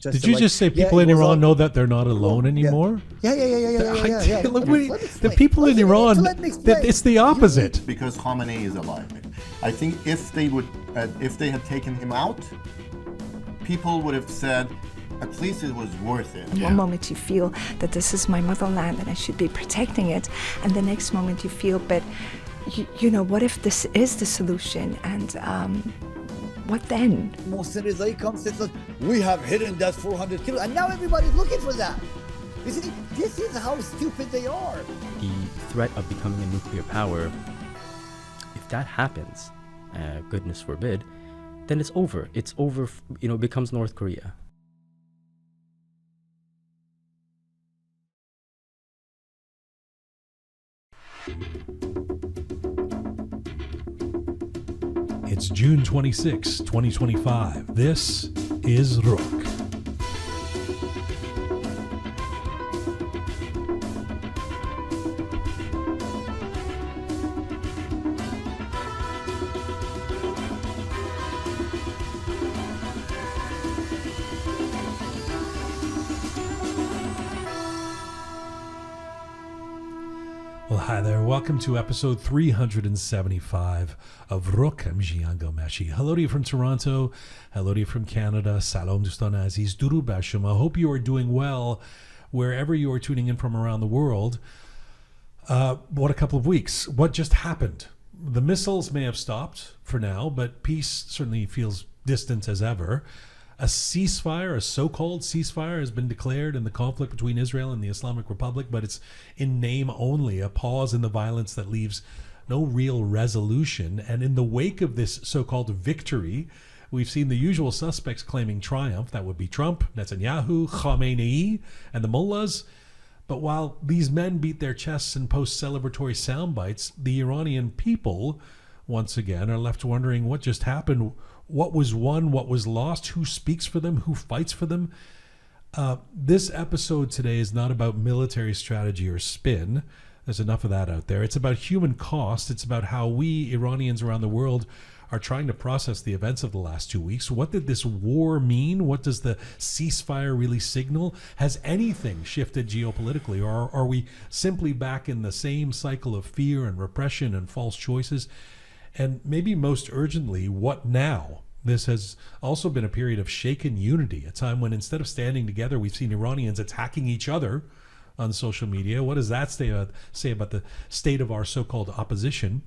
Did you just say people in Iran know that they're not alone anymore? Yeah. The people in Iran, it's the opposite. Because Khamenei is alive. I think if they had taken him out, people would have said, at least it was worth it. One moment you feel that this is my motherland and I should be protecting it, and the next moment you feel, but you know, what if this is the solution, and what then? Mohsen Rezai comes and says, we have hidden that 400 kilos, and now everybody's looking for that. You see, this is how stupid they are. The threat of becoming a nuclear power, if that happens, goodness forbid, then it's over. It's over, you know, it becomes North Korea. It's June 26, 2025. This is Roqe. Well, hi there. Welcome to episode 375 of Roqe. I'm Jian Ghomeshi. Hello to you from Toronto. Hello to you from Canada. Salam Dostan Aziz. Durud bar shoma. I hope you are doing well wherever you are tuning in from around the world. What a couple of weeks. What just happened? The missiles may have stopped for now, but peace certainly feels distant as ever. A ceasefire, a so-called ceasefire, has been declared in the conflict between Israel and the Islamic Republic, but it's in name only, a pause in the violence that leaves no real resolution. And in the wake of this so-called victory, we've seen the usual suspects claiming triumph. That would be Trump, Netanyahu, Khamenei, and the mullahs. But while these men beat their chests and post celebratory sound bites, the Iranian people, once again, are left wondering what just happened. What was won? What was lost? Who speaks for them? Who fights for them? This episode today is not about military strategy or spin. There's enough of that out there. It's about human cost. It's about how we Iranians around the world are trying to process the events of the last 2 weeks. What did this war mean? What does the ceasefire really signal? Has anything shifted geopolitically, or are we simply back in the same cycle of fear and repression and false choices? And maybe most urgently, what now? This has also been a period of shaken unity, a time when instead of standing together, we've seen Iranians attacking each other on social media. What does that say about the state of our so-called opposition?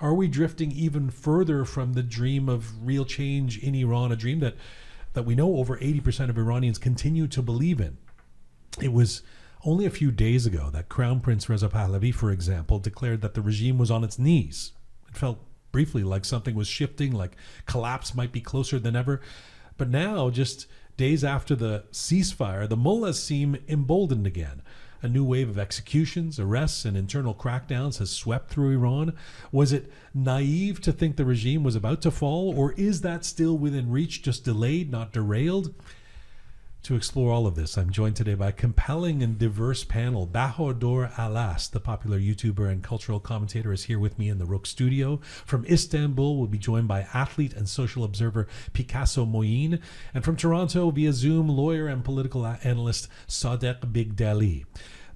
Are we drifting even further from the dream of real change in Iran, a dream that we know over 80% of Iranians continue to believe in? It was only a few days ago that Crown Prince Reza Pahlavi, for example, declared that the regime was on its knees. It felt briefly like something was shifting, like collapse might be closer than ever. But now, just days after the ceasefire, the mullahs seem emboldened again. A new wave of executions, arrests, and internal crackdowns has swept through Iran. Was it naive to think the regime was about to fall, or is that still within reach, just delayed, not derailed? To explore all of this, I'm joined today by a compelling and diverse panel. Bahador Alast, the popular YouTuber and cultural commentator, is here with me in the Roqe studio. From Istanbul, we'll be joined by athlete and social observer Picasso Moin. And from Toronto, via Zoom, lawyer and political analyst Sadeq Bigdeli.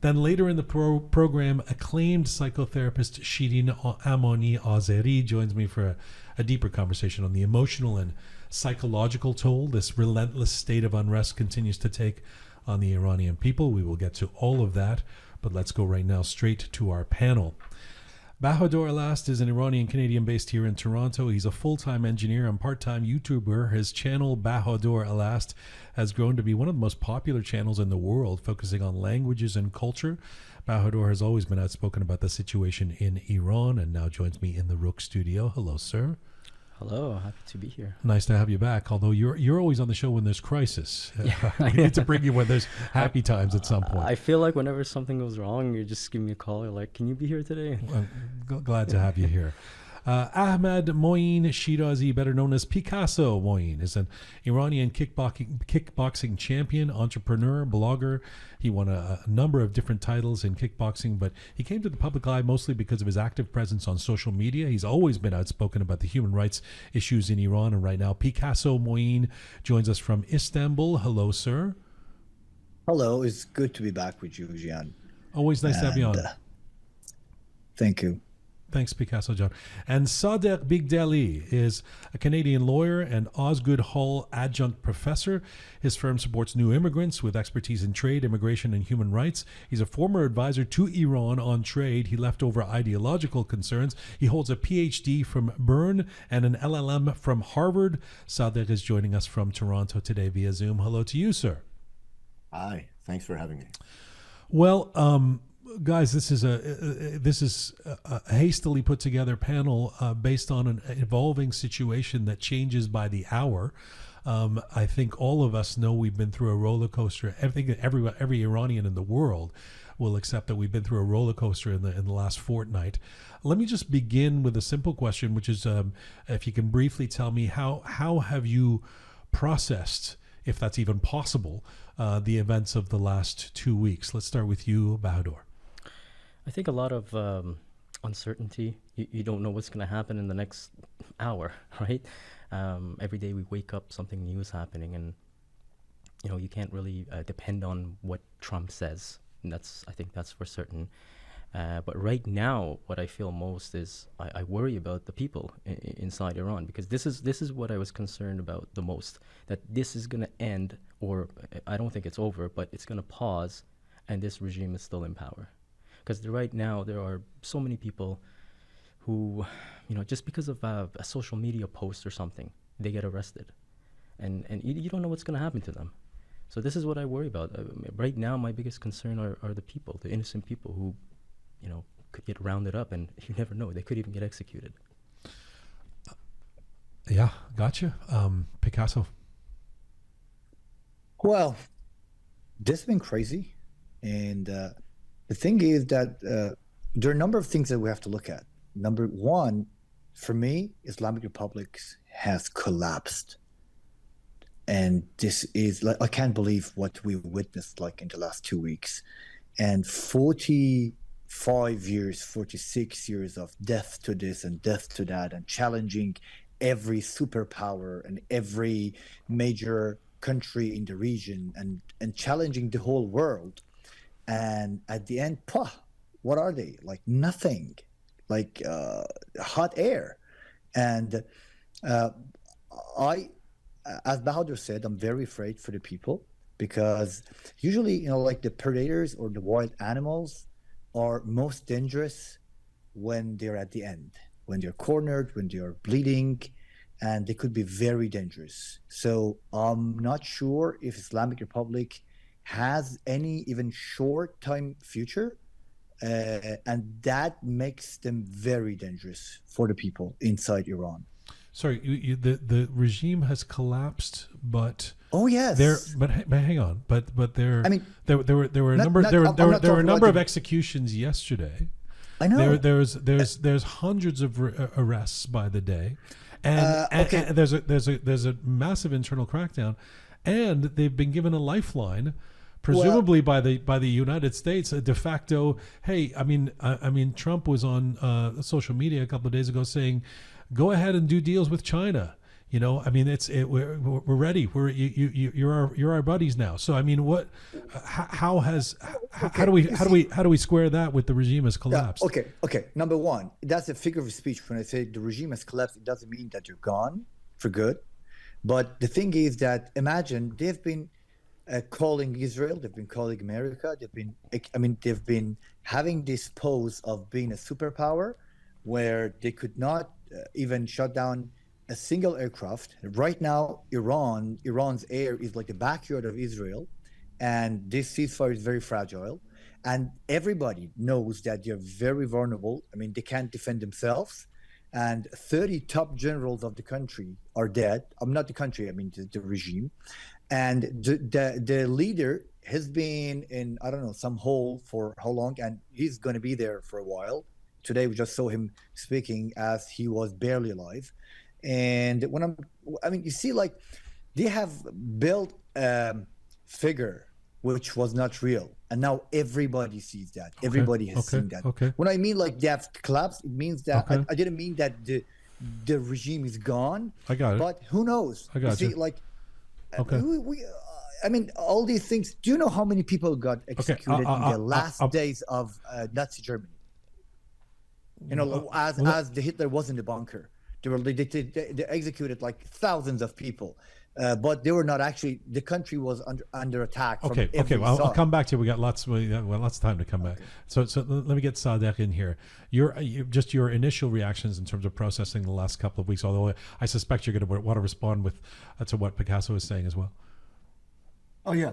Then later in the program, acclaimed psychotherapist Shirin Amani Azeri joins me for a deeper conversation on the emotional and psychological toll this relentless state of unrest continues to take on the Iranian people. We will get to all of that, but let's go right now straight to our panel. Bahador Alast is an Iranian Canadian based here in Toronto. He's a full-time engineer and part-time YouTuber. His channel, Bahador Alast, has grown to be one of the most popular channels in the world, focusing on languages and culture. Bahador has always been outspoken about the situation in Iran and now joins me in the Roqe studio. Hello, sir. Hello, happy to be here. Nice to have you back, although you're always on the show when there's crisis. We need to bring you when there's happy times at some point. I feel like whenever something goes wrong, you just give me a call. You're like, can you be here today? I'm glad to have you here. Ahmed Moin Shirazi, better known as Picasso Moin, is an Iranian kickboxing champion, entrepreneur, blogger. He won a number of different titles in kickboxing, but he came to the public eye mostly because of his active presence on social media. He's always been outspoken about the human rights issues in Iran, and right now Picasso Moin joins us from Istanbul. Hello, sir. Hello, it's good to be back with you, Jian. Always nice to have you on. Thank you. Thanks, Picasso John. And Sadeq Bigdeli is a Canadian lawyer and Osgoode Hall adjunct professor. His firm supports new immigrants with expertise in trade, immigration, and human rights. He's a former advisor to Iran on trade. He left over ideological concerns. He holds a PhD from Bern and an LLM from Harvard. Sadeq is joining us from Toronto today via Zoom. Hello to you, sir. Hi, thanks for having me. Well, guys, this is a hastily put together panel based on an evolving situation that changes by the hour. I think all of us know we've been through a roller coaster. I think every Iranian in the world will accept that we've been through a roller coaster in the last fortnight. Let me just begin with a simple question, which is if you can briefly tell me how have you processed, if that's even possible, the events of the last 2 weeks. Let's start with you, Bahador. I think a lot of uncertainty. You don't know what's going to happen in the next hour, right? Every day we wake up, something new is happening, and you can't really depend on what Trump says. And I think that's for certain. But right now, what I feel most is I worry about the people inside Iran, because this is what I was concerned about the most. That this is going to end, or I don't think it's over, but it's going to pause, and this regime is still in power. Because right now there are so many people who, just because of a social media post or something, they get arrested, and you don't know what's going to happen to them. So this is what I worry about. Right now, my biggest concern are the people, the innocent people who, could get rounded up, and you never know, they could even get executed. Yeah, gotcha. Picasso. Well, this has been crazy, and the thing is that there are a number of things that we have to look at. Number one, for me, Islamic Republic has collapsed. And this is, like, I can't believe what we witnessed in the last 2 weeks. And 45 years, 46 years of death to this and death to that, and challenging every superpower and every major country in the region, and challenging the whole world. And at the end, what are they? Like nothing, like hot air. And as Bahadur said, I'm very afraid for the people, because usually, like the predators or the wild animals are most dangerous when they're at the end, when they're cornered, when they are bleeding, and they could be very dangerous. So I'm not sure if Islamic Republic has any even short time future, and that makes them very dangerous for the people inside Iran. Sorry, the regime has collapsed, but oh yes, but hang on, but there. I mean, there were a number of executions yesterday. I know there's hundreds of arrests by the day, and there's a massive internal crackdown, and they've been given a lifeline, presumably by the United States, a de facto. Hey, I mean, Trump was on social media a couple of days ago saying, "Go ahead and do deals with China." I mean, we're ready. You're our buddies now. So I mean, how do we square that with the regime has collapsed? Yeah, okay. Number one, that's a figure of speech. When I say the regime has collapsed, it doesn't mean that you're gone for good. But the thing is that, imagine they've been calling Israel, they've been calling America, they've been having this pose of being a superpower, where they could not even shut down a single aircraft. Right now, Iran's air is like the backyard of Israel, and this ceasefire is very fragile. And everybody knows that they're very vulnerable. I mean, they can't defend themselves. And 30 top generals of the country are dead. I'm not the country, I mean the regime. And the leader has been in, I don't know, some hole for how long, and he's going to be there for a while. today we just saw him speaking as he was barely alive. And you see, like, they have built a figure which was not real, and now everybody sees that. Everybody has seen that. When I mean like they have collapsed, it means that I didn't mean that the regime is gone. I got it. But who knows? I got you. See, like, I mean, all these things. Do you know how many people got executed in the last days of Nazi Germany? You know, as the Hitler was in the bunker, they executed like thousands of people. But they were not actually. The country was under attack. From every Well, I'll side. come back to you. We got lots of time to come back. So let me get Sadeq in here. Just your initial reactions in terms of processing the last couple of weeks. Although I suspect you're going to want to respond with to what Picasso is saying as well. Oh yeah.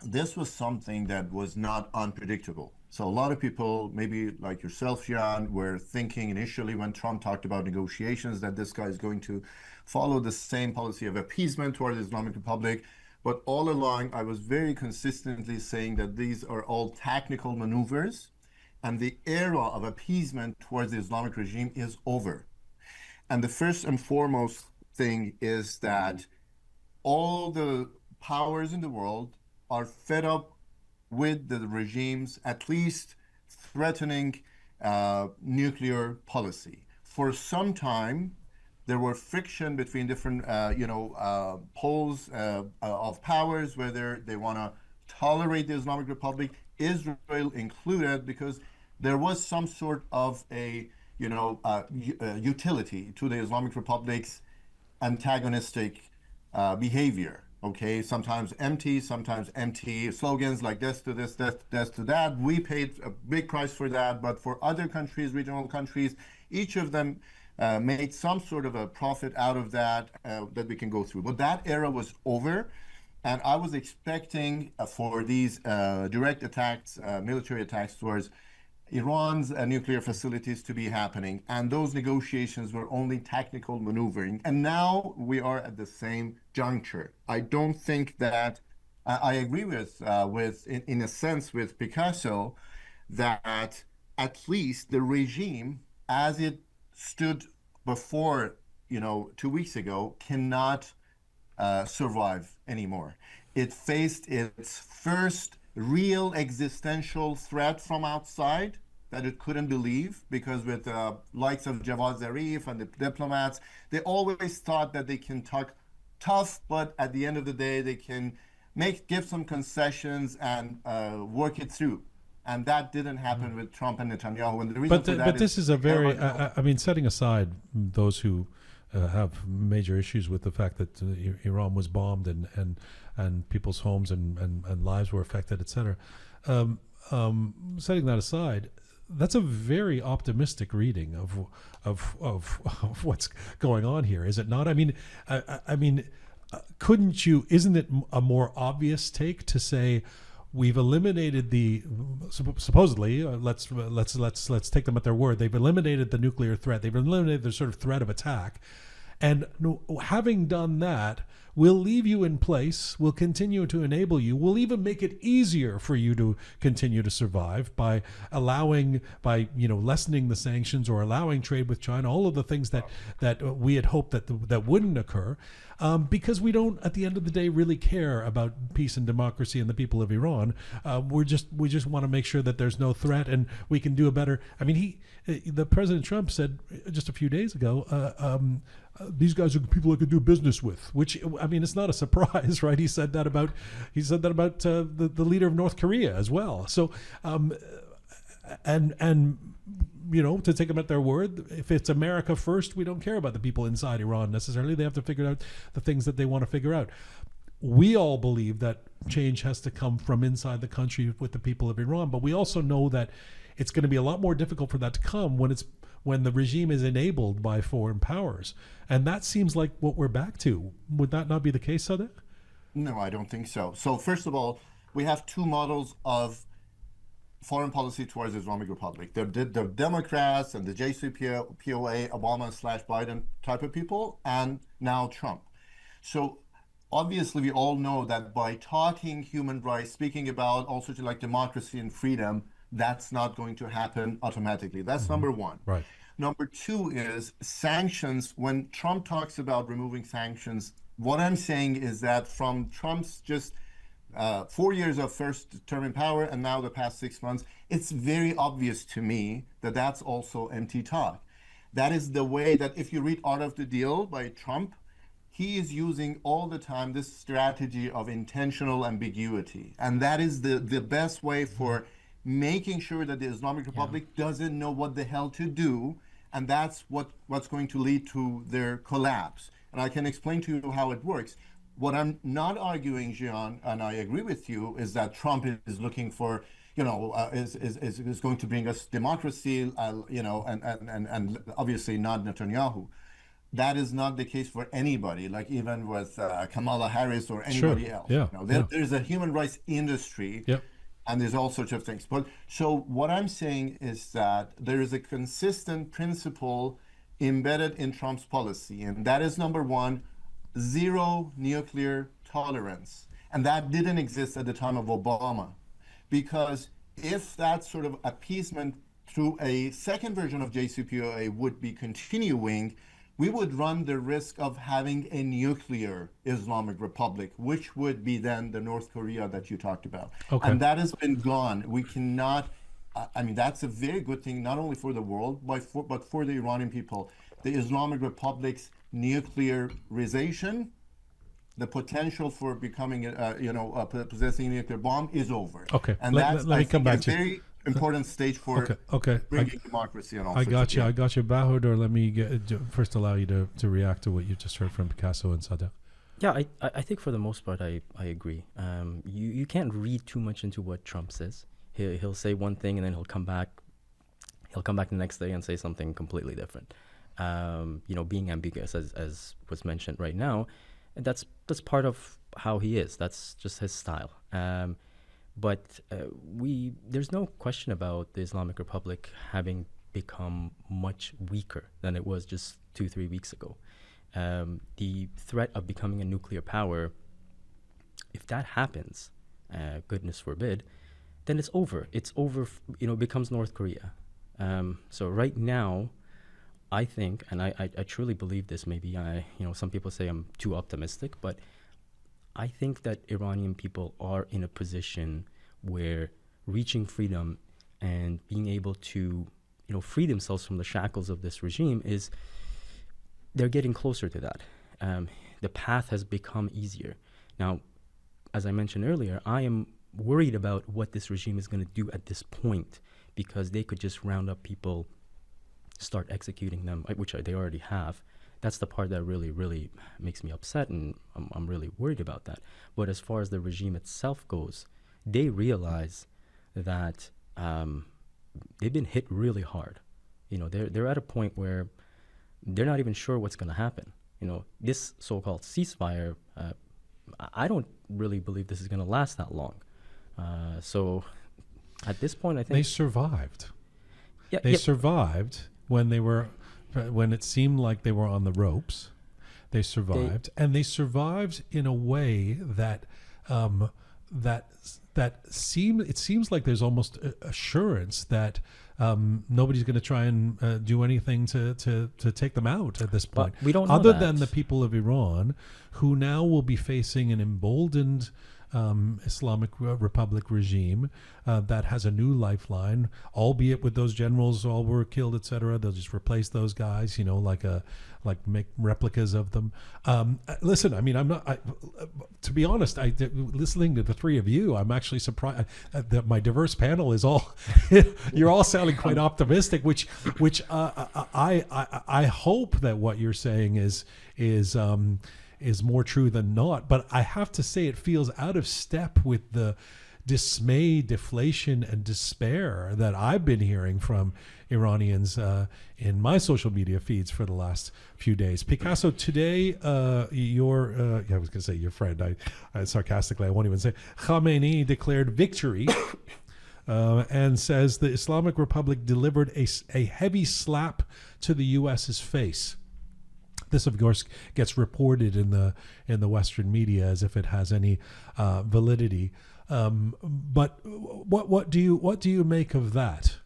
This was something that was not unpredictable. So a lot of people, maybe like yourself, Jian, were thinking initially when Trump talked about negotiations that this guy is going to follow the same policy of appeasement towards the Islamic Republic. But all along, I was very consistently saying that these are all technical maneuvers, and the era of appeasement towards the Islamic regime is over. And the first and foremost thing is that all the powers in the world are fed up with the regime's at least threatening nuclear policy. For some time, there were friction between different poles of powers, whether they want to tolerate the Islamic Republic, Israel included, because there was some sort of a utility to the Islamic Republic's antagonistic behavior. Okay, sometimes empty slogans like this to this, this to that. We paid a big price for that, but for other countries, regional countries, each of them made some sort of a profit out of that that we can go through. But that era was over, and I was expecting for these direct attacks, military attacks towards Iran's nuclear facilities to be happening, and those negotiations were only technical maneuvering. And now we are at the same juncture. I don't think that I agree with in a sense with Picasso that at least the regime, as it stood before 2 weeks ago, cannot survive anymore. It faced its first real existential threat from outside that it couldn't believe, because with the likes of Javad Zarif and the diplomats, they always thought that they can talk tough, but at the end of the day, they can give some concessions and work it through. And that didn't happen with Trump and Netanyahu. And the reason for that but this is a very, I mean, setting aside those who have major issues with the fact that Iran was bombed and people's homes and lives were affected, etc. Setting that aside, that's a very optimistic reading of what's going on here, is it not? I mean, couldn't you? Isn't it a more obvious take to say we've eliminated the supposedly let's take them at their word. They've eliminated the nuclear threat. They've eliminated the sort of threat of attack, and having done that, we'll leave you in place. We'll continue to enable you. We'll even make it easier for you to continue to survive by lessening the sanctions or allowing trade with China. All of the things that we had hoped that wouldn't occur, because we don't, at the end of the day, really care about peace and democracy and the people of Iran. We just want to make sure that there's no threat and we can do a better. I mean, the President Trump said just a few days ago, these guys are people I could do business with, which, I mean, it's not a surprise, right? He said that about the leader of North Korea as well. So, and to take them at their word, if it's America first, we don't care about the people inside Iran necessarily. They have to figure out the things that they want to figure out. We all believe that change has to come from inside the country with the people of Iran, but we also know that it's going to be a lot more difficult for that to come when the regime is enabled by foreign powers. And that seems like what we're back to. Would that not be the case, Sadeq? No, I don't think so. So first of all, we have two models of foreign policy towards the Islamic Republic. The Democrats and the JCPOA, Obama/Biden type of people, and now Trump. So obviously we all know that by talking human rights, speaking about also like democracy and freedom, that's not going to happen automatically. That's number one. Right. Number two is sanctions. When Trump talks about removing sanctions, what I'm saying is that from Trump's just 4 years of first term in power and now the past 6 months, it's very obvious to me that that's also empty talk. That is the way that if you read Art of the Deal by Trump, he is using all the time this strategy of intentional ambiguity. And that is the best way for making sure that the Islamic Republic doesn't know what the hell to do. And that's what's going to lead to their collapse. And I can explain to you how it works. What I'm not arguing, Jian, and I agree with you, is that Trump is looking for, is going to bring us democracy, and obviously not Netanyahu. That is not the case for anybody, like even with Kamala Harris or anybody else. Yeah. There's a human rights industry. Yep. And there's all sorts of things. But so what I'm saying is that there is a consistent principle embedded in Trump's policy, and that is number one, zero nuclear tolerance. And that didn't exist at the time of Obama, because if that sort of appeasement through a second version of JCPOA would be continuing, we would run the risk of having a nuclear Islamic Republic, which would be then the North Korea that you talked about. Okay. And that has been gone. We cannot, that's a very good thing, not only for the world, but for the Iranian people. The Islamic Republic's nuclearization, the potential for becoming, possessing a nuclear bomb is over. Okay. And let me come back to very important stage for bringing democracy and all I sorts got of you. Bahador, let me first allow you to react to what you just heard from Picasso and Sadeq. Yeah, I think for the most part I agree. You can't read too much into what Trump says. He'll say one thing and then he'll come back the next day and say something completely different. Being ambiguous as was mentioned right now, and that's part of how he is. That's just his style. But there's no question about the Islamic Republic having become much weaker than it was just 2-3 weeks ago. The threat of becoming a nuclear power, if that happens, goodness forbid, then it's over. It's over, becomes North Korea. So right now, I think, and I truly believe this, maybe some people say I'm too optimistic, but I think that Iranian people are in a position where reaching freedom and being able to, free themselves from the shackles of this regime they're getting closer to that. The path has become easier. Now, as I mentioned earlier, I am worried about what this regime is going to do at this point, because they could just round up people, start executing them, which they already have. That's the part that really, really makes me upset, and I'm really worried about that. But as far as the regime itself goes, they realize that they've been hit really hard. They're at a point where they're not even sure what's going to happen. This so-called ceasefire, I don't really believe this is going to last that long. So at this point, I think they survived. Yeah, they survived when it seemed like they were on the ropes. They survived, and they survived in a way that it seems like there's almost assurance that nobody's going to try and do anything to take them out at this point. But we don't know other that. than the people of Iran, who now will be facing an emboldened Islamic Republic regime that has a new lifeline, albeit with those generals all were killed, etc. They'll just replace those guys, like make replicas of them. Listen, I'm not. To be honest, listening to the three of you, I'm actually surprised that my diverse panel is all. You're all sounding quite optimistic, which I hope that what you're saying is more true than not. But I have to say, it feels out of step with the dismay, deflation, and despair that I've been hearing from Iranians in my social media feeds for the last few days. Picasso, today, I was going to say your friend. I sarcastically, I won't even say. Khamenei declared victory and says the Islamic Republic delivered a heavy slap to the U.S.'s face. This, of course, gets reported in the Western media as if it has any validity. But what do you make of that?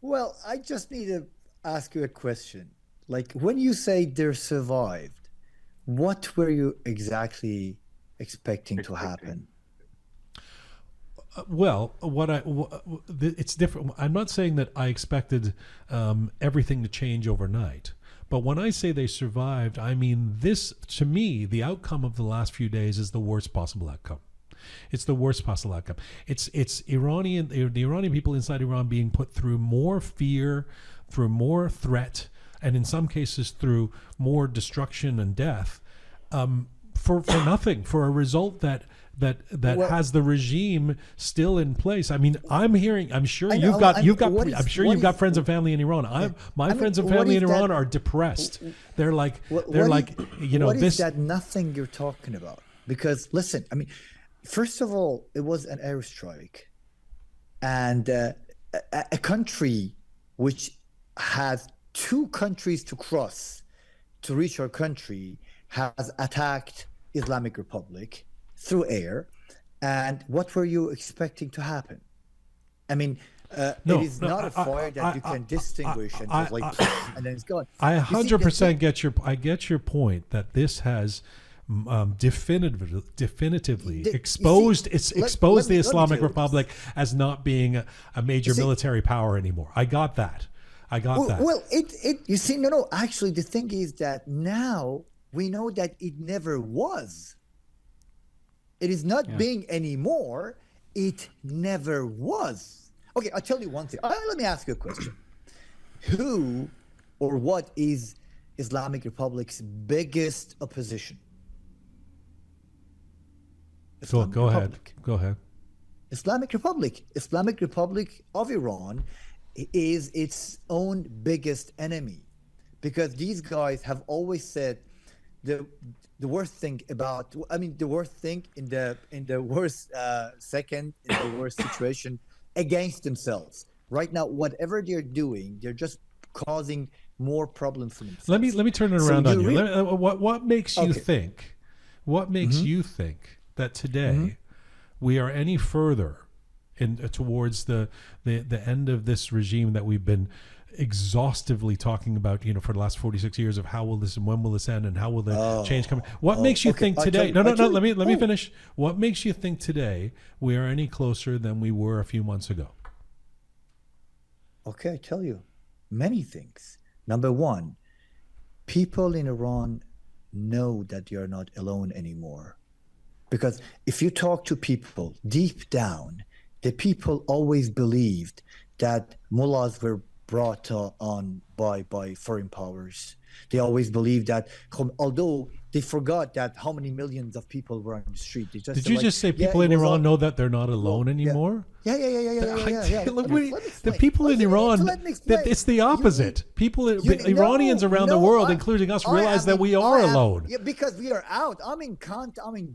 Well, I just need to ask you a question. Like, when you say they survived, what were you exactly expecting to happen? Well, it's different. I'm not saying that I expected everything to change overnight. But when I say they survived, I mean this, to me, the outcome of the last few days is the worst possible outcome. It's the worst possible outcome. It's the Iranian people inside Iran being put through more fear, through more threat, and in some cases through more destruction and death, for nothing, for a result that has the regime still in place. I mean, I'm sure you've got friends and family in Iran. My friends and family in Iran are depressed. They're like, what is that nothing you're talking about? Because listen, I mean, first of all, it was an airstrike, and a country which has 2 countries to cross to reach our country has attacked Islamic Republic through air. And what were you expecting to happen? I mean, it is not a fire that you can distinguish and just and then it's gone. I 100% get your point that this has definitively exposed the Islamic Republic as not being a major military power anymore. I got that. Well, you see, no. Actually, the thing is that now we know that it never was. It is not being anymore. It never was. Okay, I'll tell you one thing. Let me ask you a question. Who or what is Islamic Republic's biggest opposition? Go ahead. Islamic Republic of Iran is its own biggest enemy, because these guys have always said the worst thing about, the worst thing in the worst second, in the worst situation against themselves. Right now, whatever they're doing, they're just causing more problems for themselves. Let me turn it around on you. What makes you think? What makes you think that today we are any further towards the end of this regime that we've been exhaustively talking about, for the last 46 years, of how will this and when will this end and how will the change come? What makes you think today? Let me finish. What makes you think today we are any closer than we were a few months ago? Okay, I tell you, many things. Number one, people in Iran know that they are not alone anymore. Because if you talk to people deep down, the people always believed that mullahs were brought on by foreign powers. They always believed that, although they forgot that how many millions of people were on the street. They just Did you just say people in Iran know that they're not alone anymore? Yeah. The people in Iran, it's the opposite. Iranians around the world, including us, realize that we are alone. Yeah, because we are out. I'm in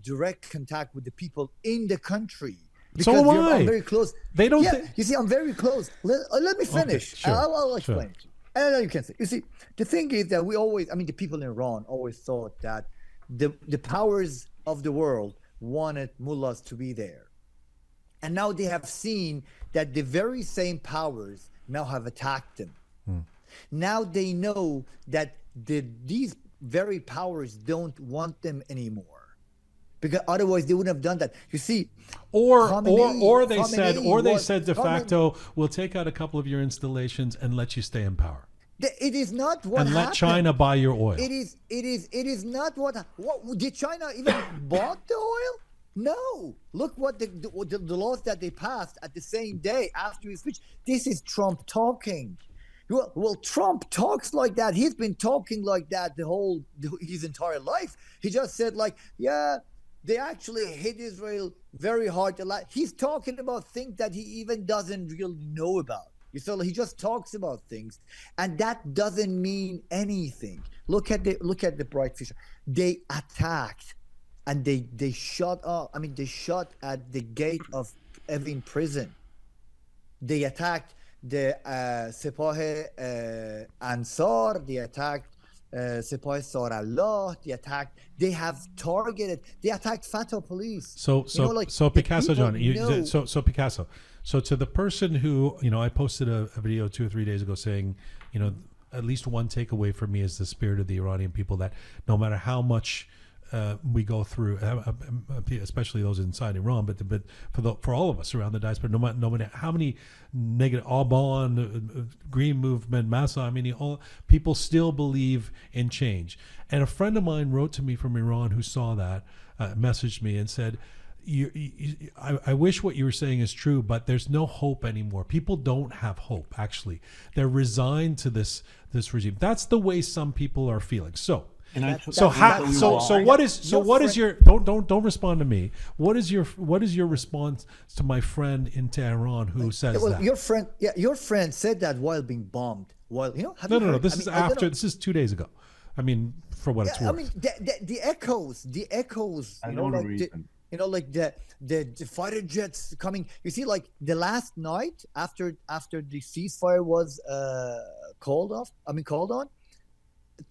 direct contact with the people in the country. Because so am I. I'm very close. They don't. You see, I'm very close. Let me finish. Okay, sure, I'll explain it. And then you can say. You see, the thing is that we always, the people in Iran always thought that the powers of the world wanted mullahs to be there, and now they have seen that the very same powers now have attacked them. Now they know that these very powers don't want them anymore. Because otherwise they wouldn't have done that. You see, or they said de facto, we'll take out a couple of your installations and let you stay in power. It is not what happened. And let China buy your oil. It is not what did China even bought the oil? No. Look what the laws that they passed at the same day after his speech. This is Trump talking. Well, Trump talks like that. He's been talking like that his entire life. He just said they actually hit Israel very hard. He's talking about things that he even doesn't really know about. He just talks about things, and that doesn't mean anything. Look at the bright future. They attacked, and they shot up. They shot at the gate of Evin prison. They attacked the Sepah Ansar. They attacked Sepah Sarallah, they have targeted, they attacked Fatah police. So Picasso, John, Picasso. So to the person who, I posted a video 2 or 3 days ago saying, at least one takeaway for me is the spirit of the Iranian people, that no matter how much we go through, especially those inside Iran, but for all of us around the diaspora, no matter how many negative Alban, Green Movement, Massa, all people still believe in change. And a friend of mine wrote to me from Iran who saw that, messaged me and said, I wish what you were saying is true, but there's no hope anymore. People don't have hope. Actually, they're resigned to this regime. That's the way some people are feeling. So what is your don't respond to me. What is your response to my friend in Tehran who says that? Your friend said that while being bombed. No. This is 2 days ago. For what it's worth. The echoes. The fighter jets coming. You see, like the last night after the ceasefire was called on,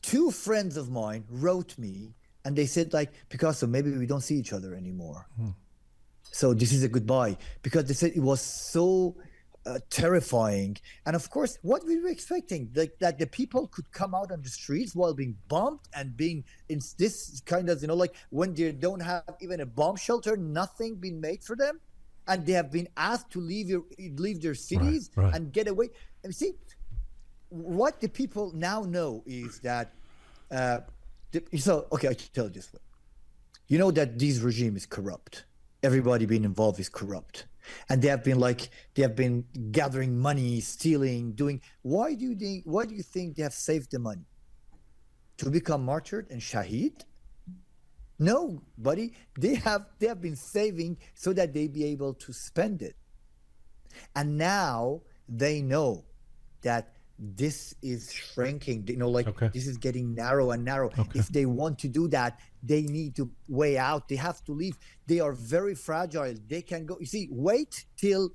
two friends of mine wrote me and they said, like, Picasso, maybe we don't see each other anymore. So this is a goodbye, because they said it was so terrifying. And of course, what we were expecting, that the people could come out on the streets while being bombed and being in this kind of, when they don't have even a bomb shelter, nothing being made for them, and they have been asked to leave their cities and get away. And see, what the people now know is that, I can tell you this way. You know that this regime is corrupt. Everybody being involved is corrupt. And they have been gathering money, stealing, doing. Why do you think they have saved the money? To become martyred and shaheed? No, buddy. They have been saving so that they be able to spend it. And now they know that this is shrinking, this is getting narrow and narrow. If they want to do that, they need to way out. They have to leave. They are very fragile. They can go. You see, wait till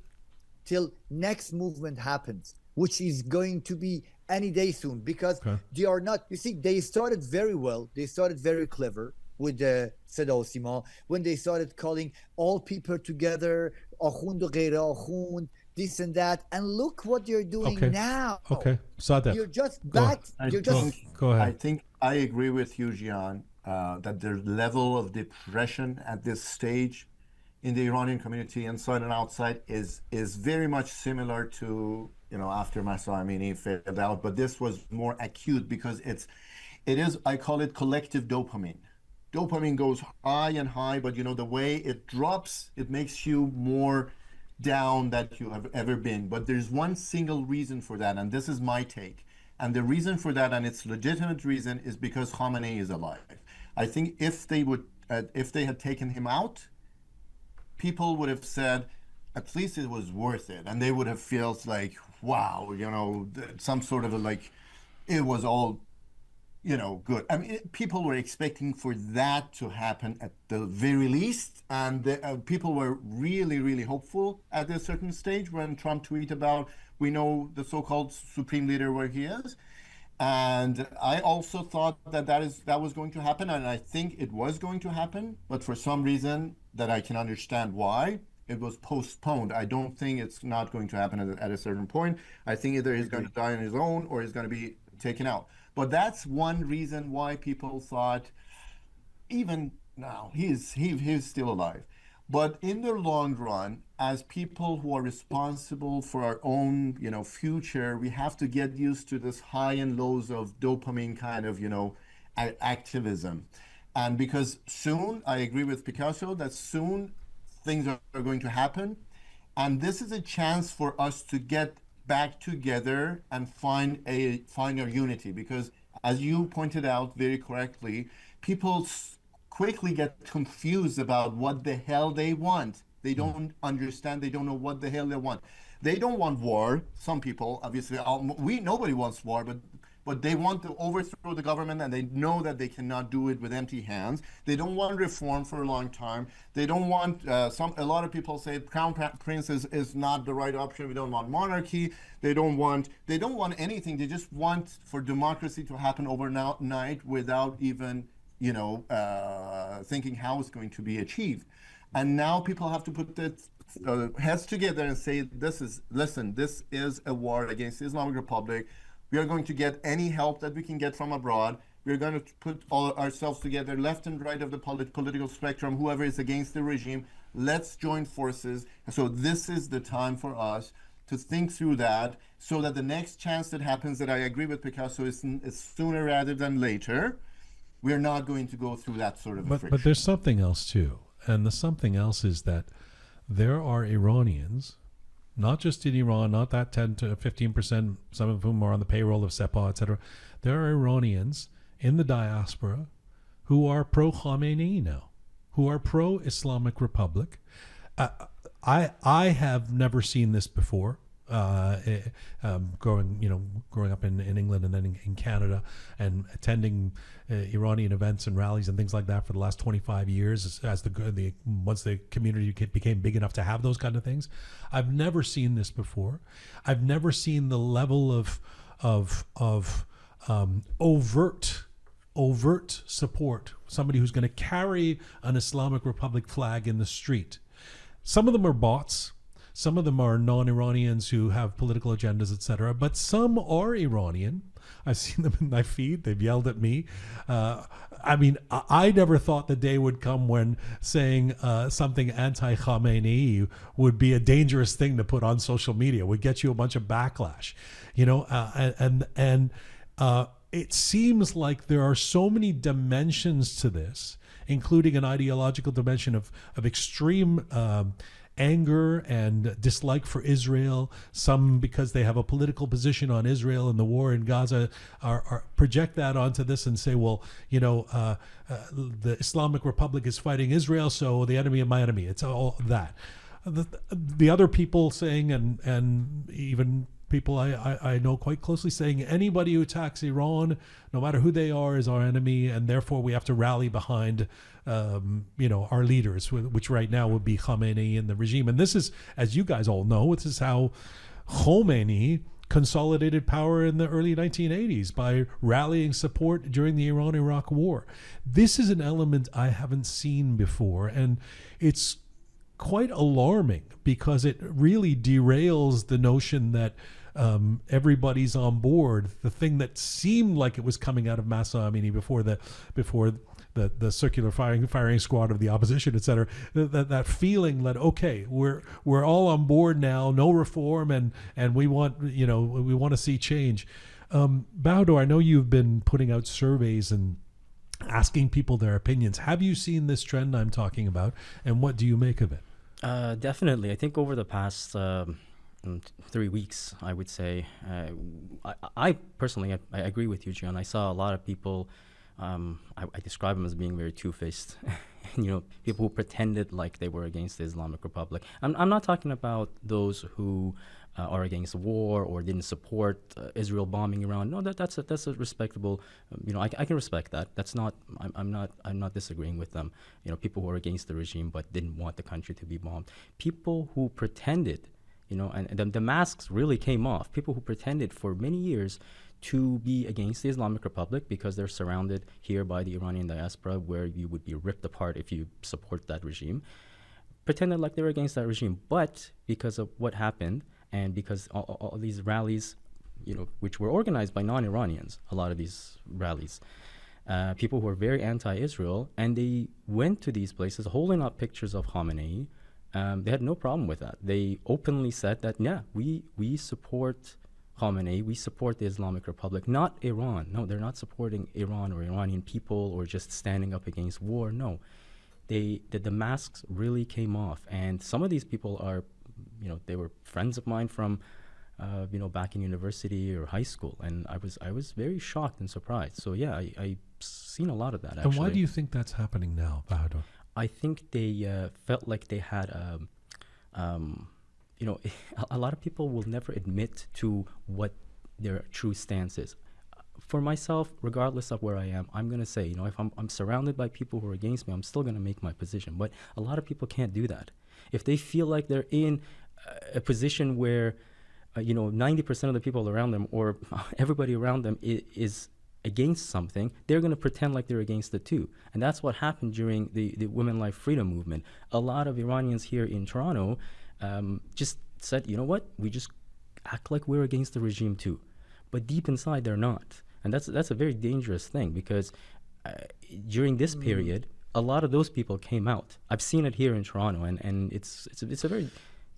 next movement happens, which is going to be any day soon, because they are not. You see, they started very well. They started very clever with the Seda Osima when they started calling all people together, Akhund و غیر Akhund, this and that, and look what you're doing now. Sadeq, you're just back. Go ahead. I think I agree with you, Jian, that the level of depression at this stage in the Iranian community, inside and outside, is very much similar to after Mahsa Amini failed out, but this was more acute because it is, I call it collective dopamine. Dopamine goes high and high, but the way it drops, it makes you more down that you have ever been. But there's one single reason for that, and this is my take. And the reason for that, and it's legitimate reason, is because Khamenei is alive. I think if they had taken him out, people would have said, at least it was worth it, and they would have felt like, wow, some sort of it was all good. People were expecting for that to happen at the very least, and people were really, really hopeful at a certain stage when Trump tweeted about, we know the so-called supreme leader where he is. And I also thought that was going to happen, and I think it was going to happen, but for some reason that I can understand why, it was postponed. I don't think it's not going to happen at a certain point. I think either he's going to die on his own or he's going to be taken out. But that's one reason why people thought, even now, he's still alive. But in the long run, as people who are responsible for our own, future, we have to get used to this high and lows of dopamine kind of, activism. And because soon, I agree with Picasso, that soon things are going to happen. And this is a chance for us to get back together and find our unity, because as you pointed out very correctly, people quickly get confused about what the hell they want. They don't understand. They don't know what the hell they want. They don't want war. Some people, obviously, nobody wants war, but but they want to overthrow the government, and they know that they cannot do it with empty hands. They don't want reform for a long time. They don't want a lot of people say crown prince is not the right option. We don't want monarchy. They don't want anything. They just want for democracy to happen overnight without even thinking how it's going to be achieved. And now people have to put their heads together and say, this is a war against the Islamic Republic. We are going to get any help that we can get from abroad. We're going to put ourselves together, left and right of the political spectrum, whoever is against the regime. Let's join forces. So this is the time for us to think through that, so that the next chance that happens, that I agree with Picasso, is sooner rather than later. We're not going to go through that sort of friction. But there's something else too. And the something else is that there are Iranians, not just in Iran, not that 10 to 15%, some of whom are on the payroll of Sepah, etc. There are Iranians in the diaspora who are pro-Khamenei now, who are pro-Islamic Republic. I have never seen this before. Growing up in England and then in Canada and attending Iranian events and rallies and things like that for the last 25 years, once the community became big enough to have those kind of things. I've never seen this before. I've never seen the level of overt support. Somebody who's going to carry an Islamic Republic flag in the street. Some of them are bots. Some of them are non-Iranians who have political agendas, etc. But some are Iranian. I've seen them in my feed. They've yelled at me. I never thought the day would come when saying something anti-Khamenei would be a dangerous thing to put on social media. Would get you a bunch of backlash, and it seems like there are so many dimensions to this, including an ideological dimension of extreme anger and dislike for Israel. Some, because they have a political position on Israel and the war in Gaza, are project that onto this and say, well, the Islamic Republic is fighting Israel, so the enemy of my enemy. It's all that. The other people saying, and even people I know quite closely, saying anybody who attacks Iran, no matter who they are, is our enemy, and therefore we have to rally behind our leaders, which right now would be Khamenei and the regime. And this is, as you guys all know, this is how Khomeini consolidated power in the early 1980s, by rallying support during the Iran-Iraq war. This is an element I haven't seen before, and it's quite alarming because it really derails the notion that everybody's on board. The thing that seemed like it was coming out of Mahsa Amini before the circular firing squad of the opposition, etc. That feeling that, okay, we're all on board now, no reform, and we want to see change. Bahador, I know you've been putting out surveys and asking people their opinions. Have you seen this trend I'm talking about, and what do you make of it? Definitely. I think over the past 3 weeks, I would say, I personally, I agree with you, Jian. I saw a lot of people, I describe them as being very two-faced, people who pretended like they were against the Islamic Republic. I'm not talking about those who are against war or didn't support Israel bombing Iran. No, that's a respectable. I can respect that. That's not. I'm not disagreeing with them. People who are against the regime but didn't want the country to be bombed. People who pretended, and the masks really came off. People who pretended for many years to be against the Islamic Republic because they're surrounded here by the Iranian diaspora, where you would be ripped apart if you support that regime. Pretended like they were against that regime, but because of what happened. And because all these rallies, which were organized by non-Iranians, a lot of these rallies, people who are very anti-Israel, and they went to these places holding up pictures of Khamenei. They had no problem with that. They openly said that, yeah, we support Khamenei, we support the Islamic Republic, not Iran. No, they're not supporting Iran or Iranian people or just standing up against war. No, the masks really came off, and some of these people are. They were friends of mine from, back in university or high school, and I was very shocked and surprised. So yeah, I've seen a lot of that. Actually. And why do you think that's happening now, Bahador? I think they felt like they had, a lot of people will never admit to what their true stance is. for myself, regardless of where I am, I'm going to say, you know, if I'm surrounded by people who are against me, I'm still going to make my position. But a lot of people can't do that. If they feel like they're in a position where, you know, 90% of the people around them or everybody around them is against something, they're going to pretend like they're against it too. And that's what happened during the Women Life Freedom movement. A lot of Iranians here in Toronto just said, you know what, we just act like we're against the regime too. But deep inside, they're not. And that's a very dangerous thing, because during this period, a lot of those people came out. I've seen it here in Toronto, and it's a very...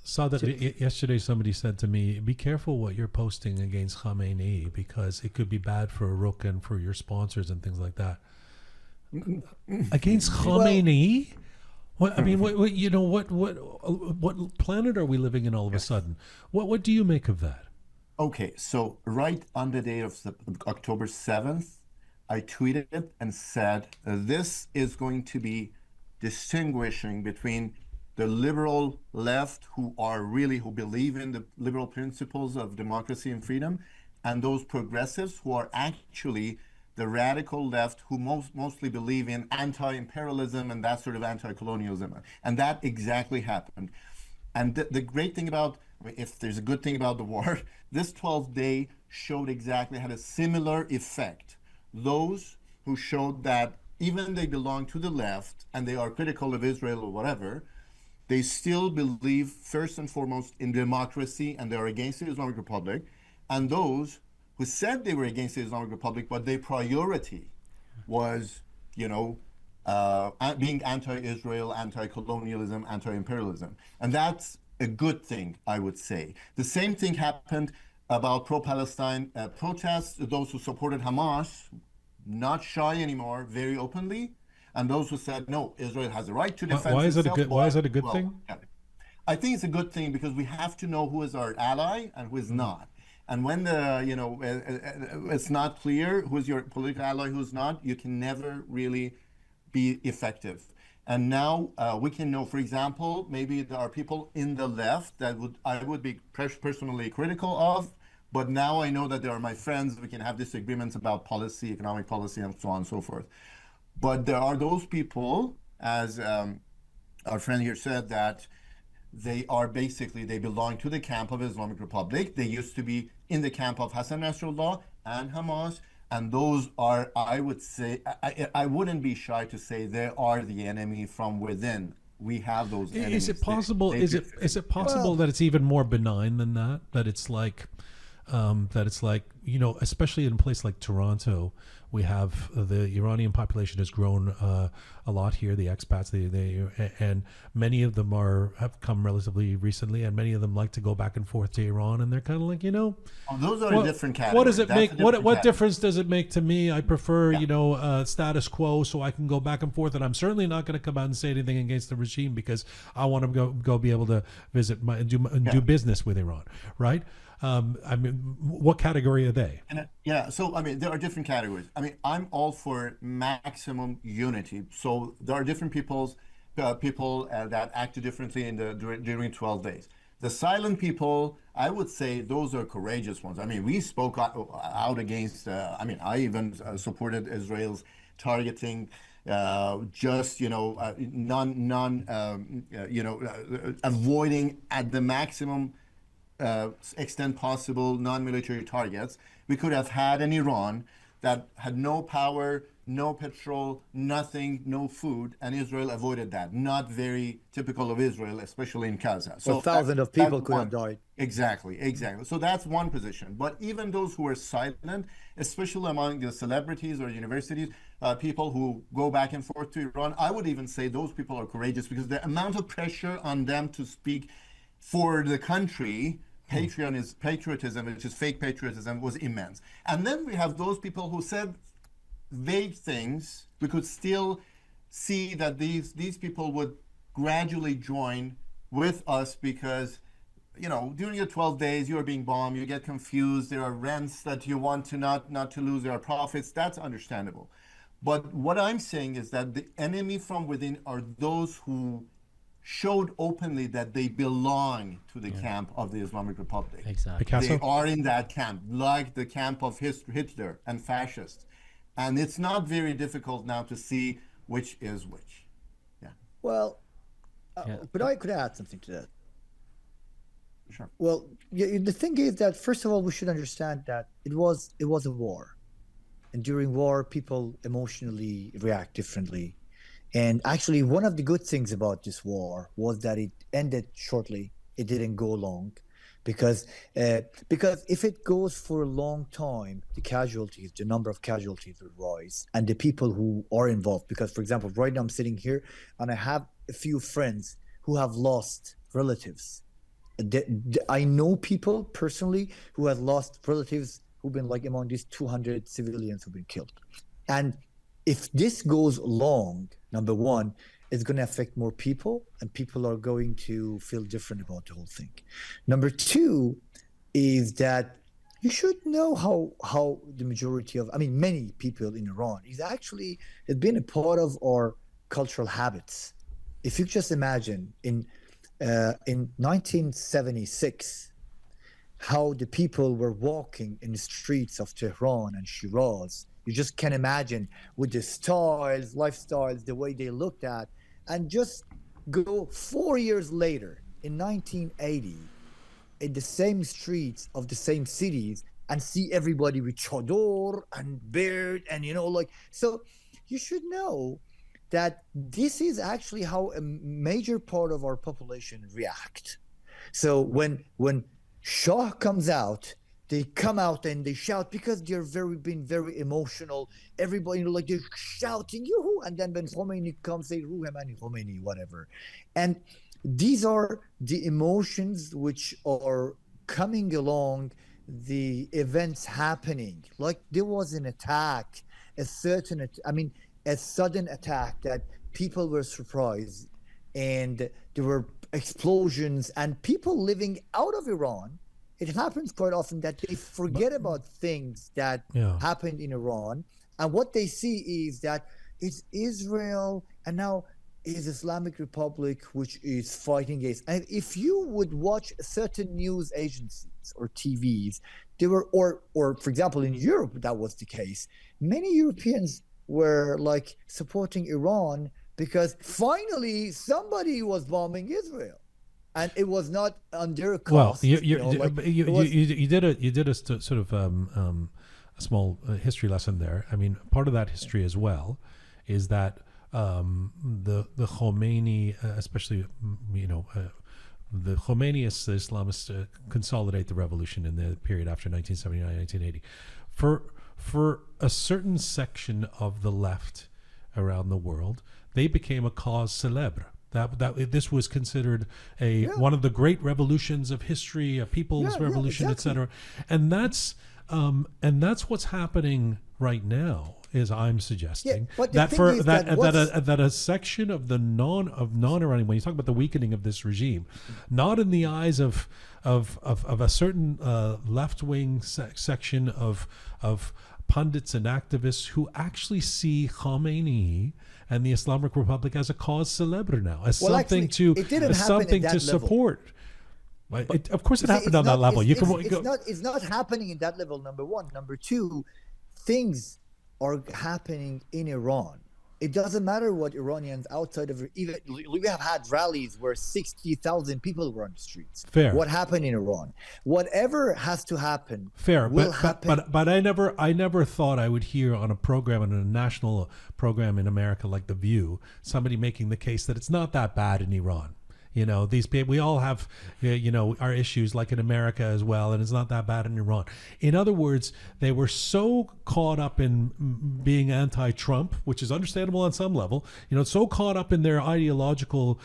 Saw that yesterday somebody said to me, be careful what you're posting against Khamenei, because it could be bad for Roqe and for your sponsors and things like that. Against Khamenei? What, I mean, what you know, what planet are we living in all of a sudden? What do you make of that? Okay, so right on the day of October 7th, I tweeted and said, this is going to be distinguishing between the liberal left, who believe in the liberal principles of democracy and freedom, and those progressives who are actually the radical left, who mostly believe in anti-imperialism and that sort of anti-colonialism. And that exactly happened. And the great thing about, if there's a good thing about the war, this 12th day showed exactly had a similar effect. Those who showed that even they belong to the left and they are critical of Israel or whatever, they still believe first and foremost in democracy and they are against the Islamic Republic. And those who said they were against the Islamic Republic, but their priority was, you know, being anti-Israel, anti-colonialism, anti-imperialism. And that's a good thing, I would say. The same thing happened about pro-Palestine protests. Those who supported Hamas, not shy anymore, very openly. And those who said, no, Israel has a right to defend why is itself. Why is that a good thing? Yeah. I think it's a good thing because we have to know who is our ally and who is not. And when it's not clear who's your political ally, who's not, you can never really be effective. And now we can know, for example, maybe there are people in the left that I would be personally critical of, but now I know that they are my friends. We can have disagreements about policy, economic policy, and so on and so forth. But there are those people, as our friend here said, that they belong to the camp of Islamic Republic. They used to be in the camp of Hassan Nasrallah and Hamas. And those are, I would say, I wouldn't be shy to say they are the enemy from within. We have those enemies. Is it possible? Is it possible that it's even more benign than that? That it's like, you know, especially in a place like Toronto, we have the Iranian population has grown a lot here. The expats, and many of them have come relatively recently, and many of them like to go back and forth to Iran, and they're kind of like, you know, those are a different category. What does it make? What difference does it make to me? I prefer, you know, status quo, so I can go back and forth, and I'm certainly not going to come out and say anything against the regime because I want to go be able to visit do business with Iran, right? I mean, what category are they? So I mean, there are different categories. I mean, I'm all for maximum unity. So there are different people that acted differently during 12 days. The silent people, I would say, those are courageous ones. I mean, we spoke out against. I mean, I even supported Israel's targeting. Avoiding at the maximum extent possible non-military targets. We could have had an Iran that had no power, no petrol, nothing, no food, and Israel avoided that. Not very typical of Israel, especially in Gaza. So thousands of people could have died. Exactly. So that's one position. But even those who are silent, especially among the celebrities or universities, people who go back and forth to Iran, I would even say those people are courageous because the amount of pressure on them to speak for the country, patriotism, which is fake patriotism, was immense. And then we have those people who said vague things. We could still see that these people would gradually join with us because, you know, during your 12 days, you're being bombed, you get confused, there are rents that you want to not to lose, there are profits. That's understandable. But what I'm saying is that the enemy from within are those who showed openly that they belong to the camp of the Islamic Republic. Exactly. Picasso? They are in that camp, like the camp of Hitler and fascists. And it's not very difficult now to see which is which. Yeah, Well, Yeah. but I could add something to that. sure. Well, the thing is that first of all, we should understand that it was a war, and during war, people emotionally react differently. And actually, one of the good things about this war was that it ended shortly. It didn't go long, because if it goes for a long time, the number of casualties will rise, and the people who are involved. Because, for example, right now I'm sitting here, and I have a few friends who have lost relatives. I know people personally who have lost relatives who've been like among these 200 civilians who've been killed. And if this goes long, number one, it's going to affect more people, and people are going to feel different about the whole thing. Number two is that you should know how the majority of, many people in Iran has been a part of our cultural habits. If you just imagine in 1976, how the people were walking in the streets of Tehran and Shiraz, you just can imagine with the lifestyles, the way they looked at, and just go 4 years later in 1980 in the same streets of the same cities and see everybody with chador and beard and so you should know that this is actually how a major part of our population react. So when Shah comes out, they come out and they shout because they're being very emotional. Everybody, they're shouting, yoo-hoo. And then when Khomeini comes, they Ruhemani Khomeini, whatever. And these are the emotions which are coming along the events happening. Like there was an attack, a sudden attack that people were surprised, and there were explosions, and people living out of Iran, it happens quite often that they forget about things that happened in Iran, and what they see is that it's Israel and now is Islamic Republic which is fighting against. And if you would watch certain news agencies or TVs, they were, or for example in Europe that was the case, many Europeans were like supporting Iran because finally somebody was bombing Israel. And it was not on their cost. Well, you did a sort of a small history lesson there. I mean, part of that history as well is that the Khomeini, especially the Khomeinists, the Islamists, consolidate the revolution in the period after 1979, 1980. For a certain section of the left around the world, they became a cause célèbre. That this was considered one of the great revolutions of history, a people's revolution, exactly. etc. And that's what's happening right now. Is I'm suggesting that a section of the non-Iranian, when you talk about the weakening of this regime, not in the eyes of a certain left-wing section of pundits and activists who actually see Khomeini and the Islamic Republic as a cause célèbre now, as something to support. Of course, it happened on that level. It's not happening in that level. Number one. Number two, things are happening in Iran. It doesn't matter what Iranians outside of even we have had rallies where 60,000 people were on the streets. Fair. What happened in Iran? Whatever has to happen. Fair, will happen. But I never thought I would hear on a program, on a national program in America like The View, somebody making the case that it's not that bad in Iran. These people, we all have, our issues like in America as well, and it's not that bad in Iran. In other words, they were so caught up in being anti-Trump, which is understandable on some level, so caught up in their ideological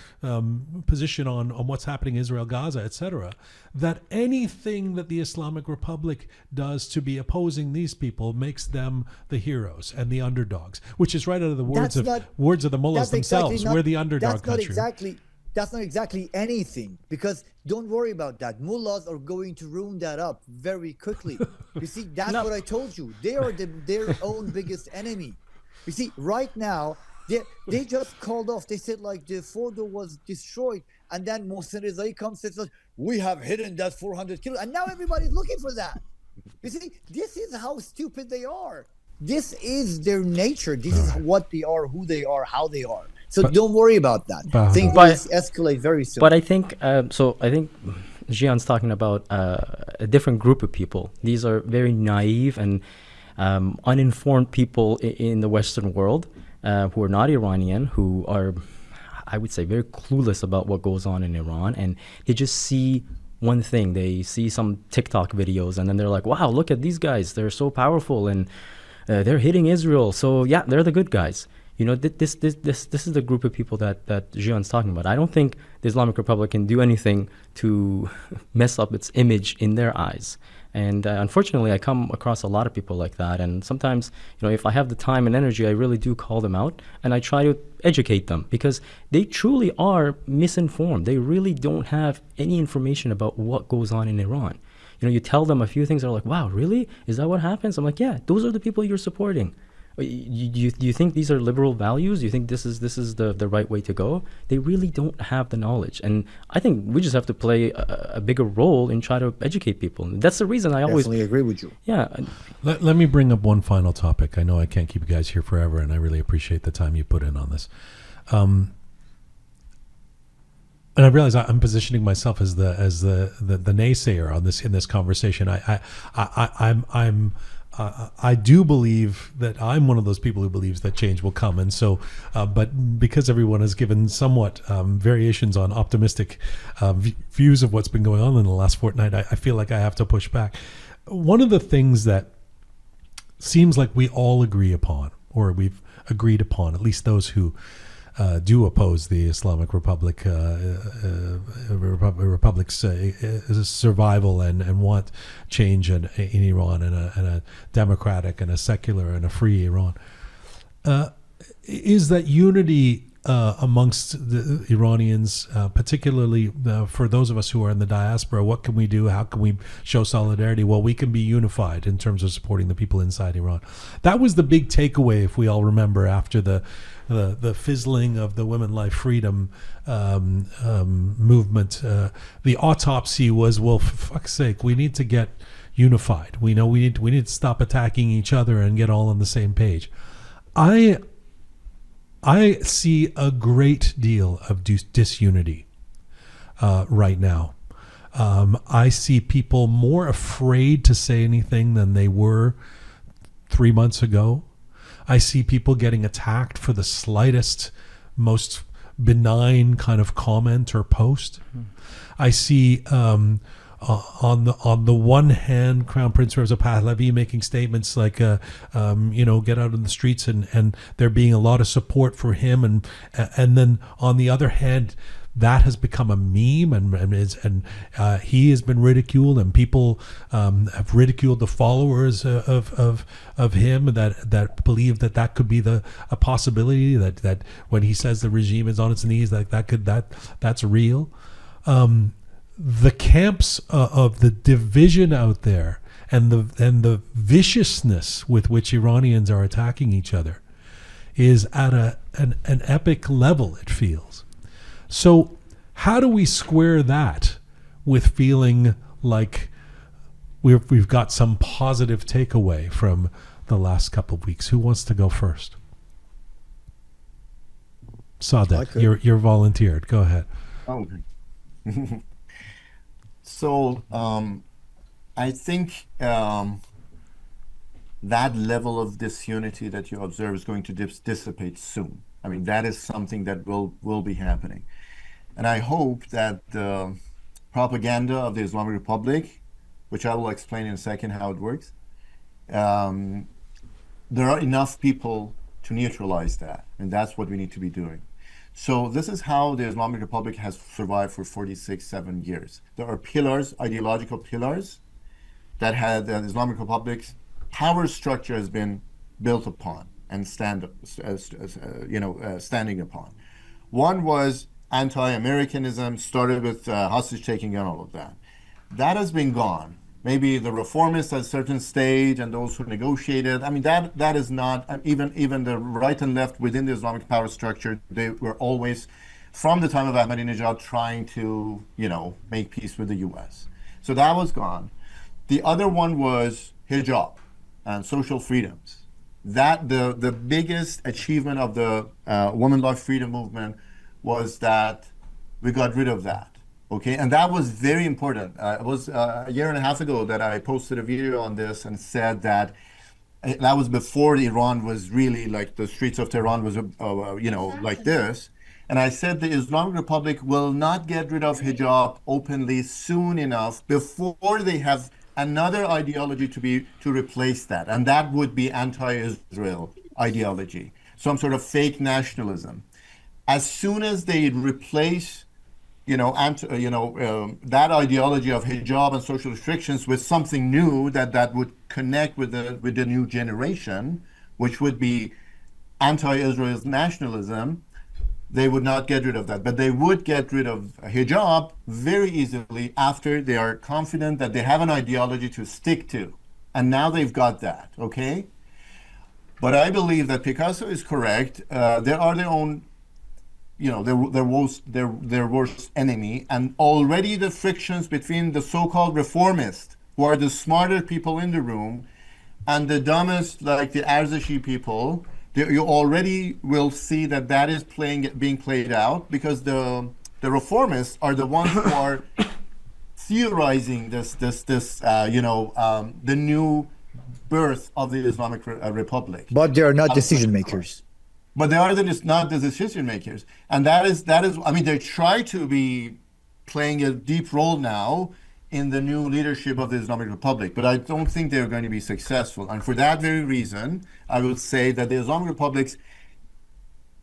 position on what's happening in Israel, Gaza, etc., that anything that the Islamic Republic does to be opposing these people makes them the heroes and the underdogs, which is right out of the words of the mullahs themselves. We're the underdog country. That's not exactly anything, because don't worry about that. Mullahs are going to ruin that up very quickly. You see, that's what I told you. They are their own biggest enemy. You see, right now, They just called off. They said like the photo was destroyed, and then Mohsen Rezai comes and says, "We have hidden that 400 kilos," and now everybody's looking for that. You see, this is how stupid they are. This is their nature. This is what they are, who they are, how they are. So don't worry about that. Things will escalate very soon. But I think so. I think Jian's talking about a different group of people. These are very naive and uninformed people in the Western world who are not Iranian, who are, I would say, very clueless about what goes on in Iran, and they just see one thing. They see some TikTok videos, and then they're like, "Wow, look at these guys! They're so powerful, and they're hitting Israel. So yeah, they're the good guys." You know, this is the group of people that Jian's talking about. I don't think the Islamic Republic can do anything to mess up its image in their eyes. And unfortunately, I come across a lot of people like that. And sometimes, you know, if I have the time and energy, I really do call them out and I try to educate them, because they truly are misinformed. They really don't have any information about what goes on in Iran. You know, you tell them a few things, they're like, "Wow, really? Is that what happens?" I'm like, "Yeah, those are the people you're supporting. You think these are liberal values? You think this is the right way to go?" They really don't have the knowledge, and I think we just have to play a bigger role in trying to educate people. And that's the reason I always definitely agree with you. Yeah. Let me bring up one final topic. I know I can't keep you guys here forever, and I really appreciate the time you put in on this. And I realize I'm positioning myself as the naysayer on this in this conversation. I do believe that I'm one of those people who believes that change will come, and so, but because everyone has given somewhat variations on optimistic views of what's been going on in the last fortnight, I feel like I have to push back. One of the things that seems like we all agree upon, or we've agreed upon, at least those who do oppose the Islamic Republic's survival and want change in Iran and a democratic and a secular and a free Iran, is that unity amongst the Iranians, particularly for those of us who are in the diaspora. What can we do? How can we show solidarity? Well, we can be unified in terms of supporting the people inside Iran. That was the big takeaway, if we all remember, after the fizzling of the Women Life Freedom movement. The autopsy was, well, for fuck's sake, we need to get unified. We know we need to stop attacking each other and get all on the same page. I see a great deal of disunity right now. I see people more afraid to say anything than they were 3 months ago. I see people getting attacked for the slightest, most benign kind of comment or post. I see on the one hand, Crown Prince Reza Pahlavi making statements like, get out in the streets, and there being a lot of support for him, and then on the other hand, that has become a meme, and he has been ridiculed, and people have ridiculed the followers of him that believe that could be a possibility, that when he says the regime is on its knees, that's real. The camps of the division out there and the viciousness with which Iranians are attacking each other is at an epic level, it feels. So how do we square that with feeling like we've got some positive takeaway from the last couple of weeks? Who wants to go first? Sadeq, you're volunteered. Go ahead. Okay. So I think that level of disunity that you observe is going to dissipate soon. I mean, that is something that will be happening. And I hope that the propaganda of the Islamic Republic, which I will explain in a second how it works, there are enough people to neutralize that. And that's what we need to be doing. So this is how the Islamic Republic has survived for 46-7 years. There are pillars, ideological pillars, that the Islamic Republic's power structure has been built upon and standing upon. One was anti-Americanism, started with hostage taking and all of that. That has been gone. maybe the reformists at a certain stage and those who negotiated. I mean, that is not, even the right and left within the Islamic power structure, they were always, from the time of Ahmadinejad, trying to, make peace with the US. So that was gone. The other one was hijab and social freedoms. That the biggest achievement of the women life freedom movement was that we got rid of that. Okay, and that was very important. It was a year and a half ago that I posted a video on this and said that that was before Iran was really like the streets of Tehran was, like this. And I said the Islamic Republic will not get rid of hijab openly soon enough before they have another ideology to replace that, and that would be anti-Israel ideology, some sort of fake nationalism. As soon as they replace that ideology of hijab and social restrictions with something new that would connect with the new generation, which would be anti-Israel nationalism, they would not get rid of that. But they would get rid of hijab very easily after they are confident that they have an ideology to stick to. And now they've got that, okay? But I believe that Picasso is correct. They are their own, their worst enemy. And already the frictions between the so-called reformists, who are the smarter people in the room, and the dumbest, like the Arzashi people, you already will see that is being played out, because the reformists are the ones who are theorizing the new birth of the Islamic Republic. But they are not decision makers. But they are not the decision makers, and that is. I mean, they try to be playing a deep role now in the new leadership of the Islamic Republic, but I don't think they're going to be successful. And for that very reason, I would say that the Islamic Republic's,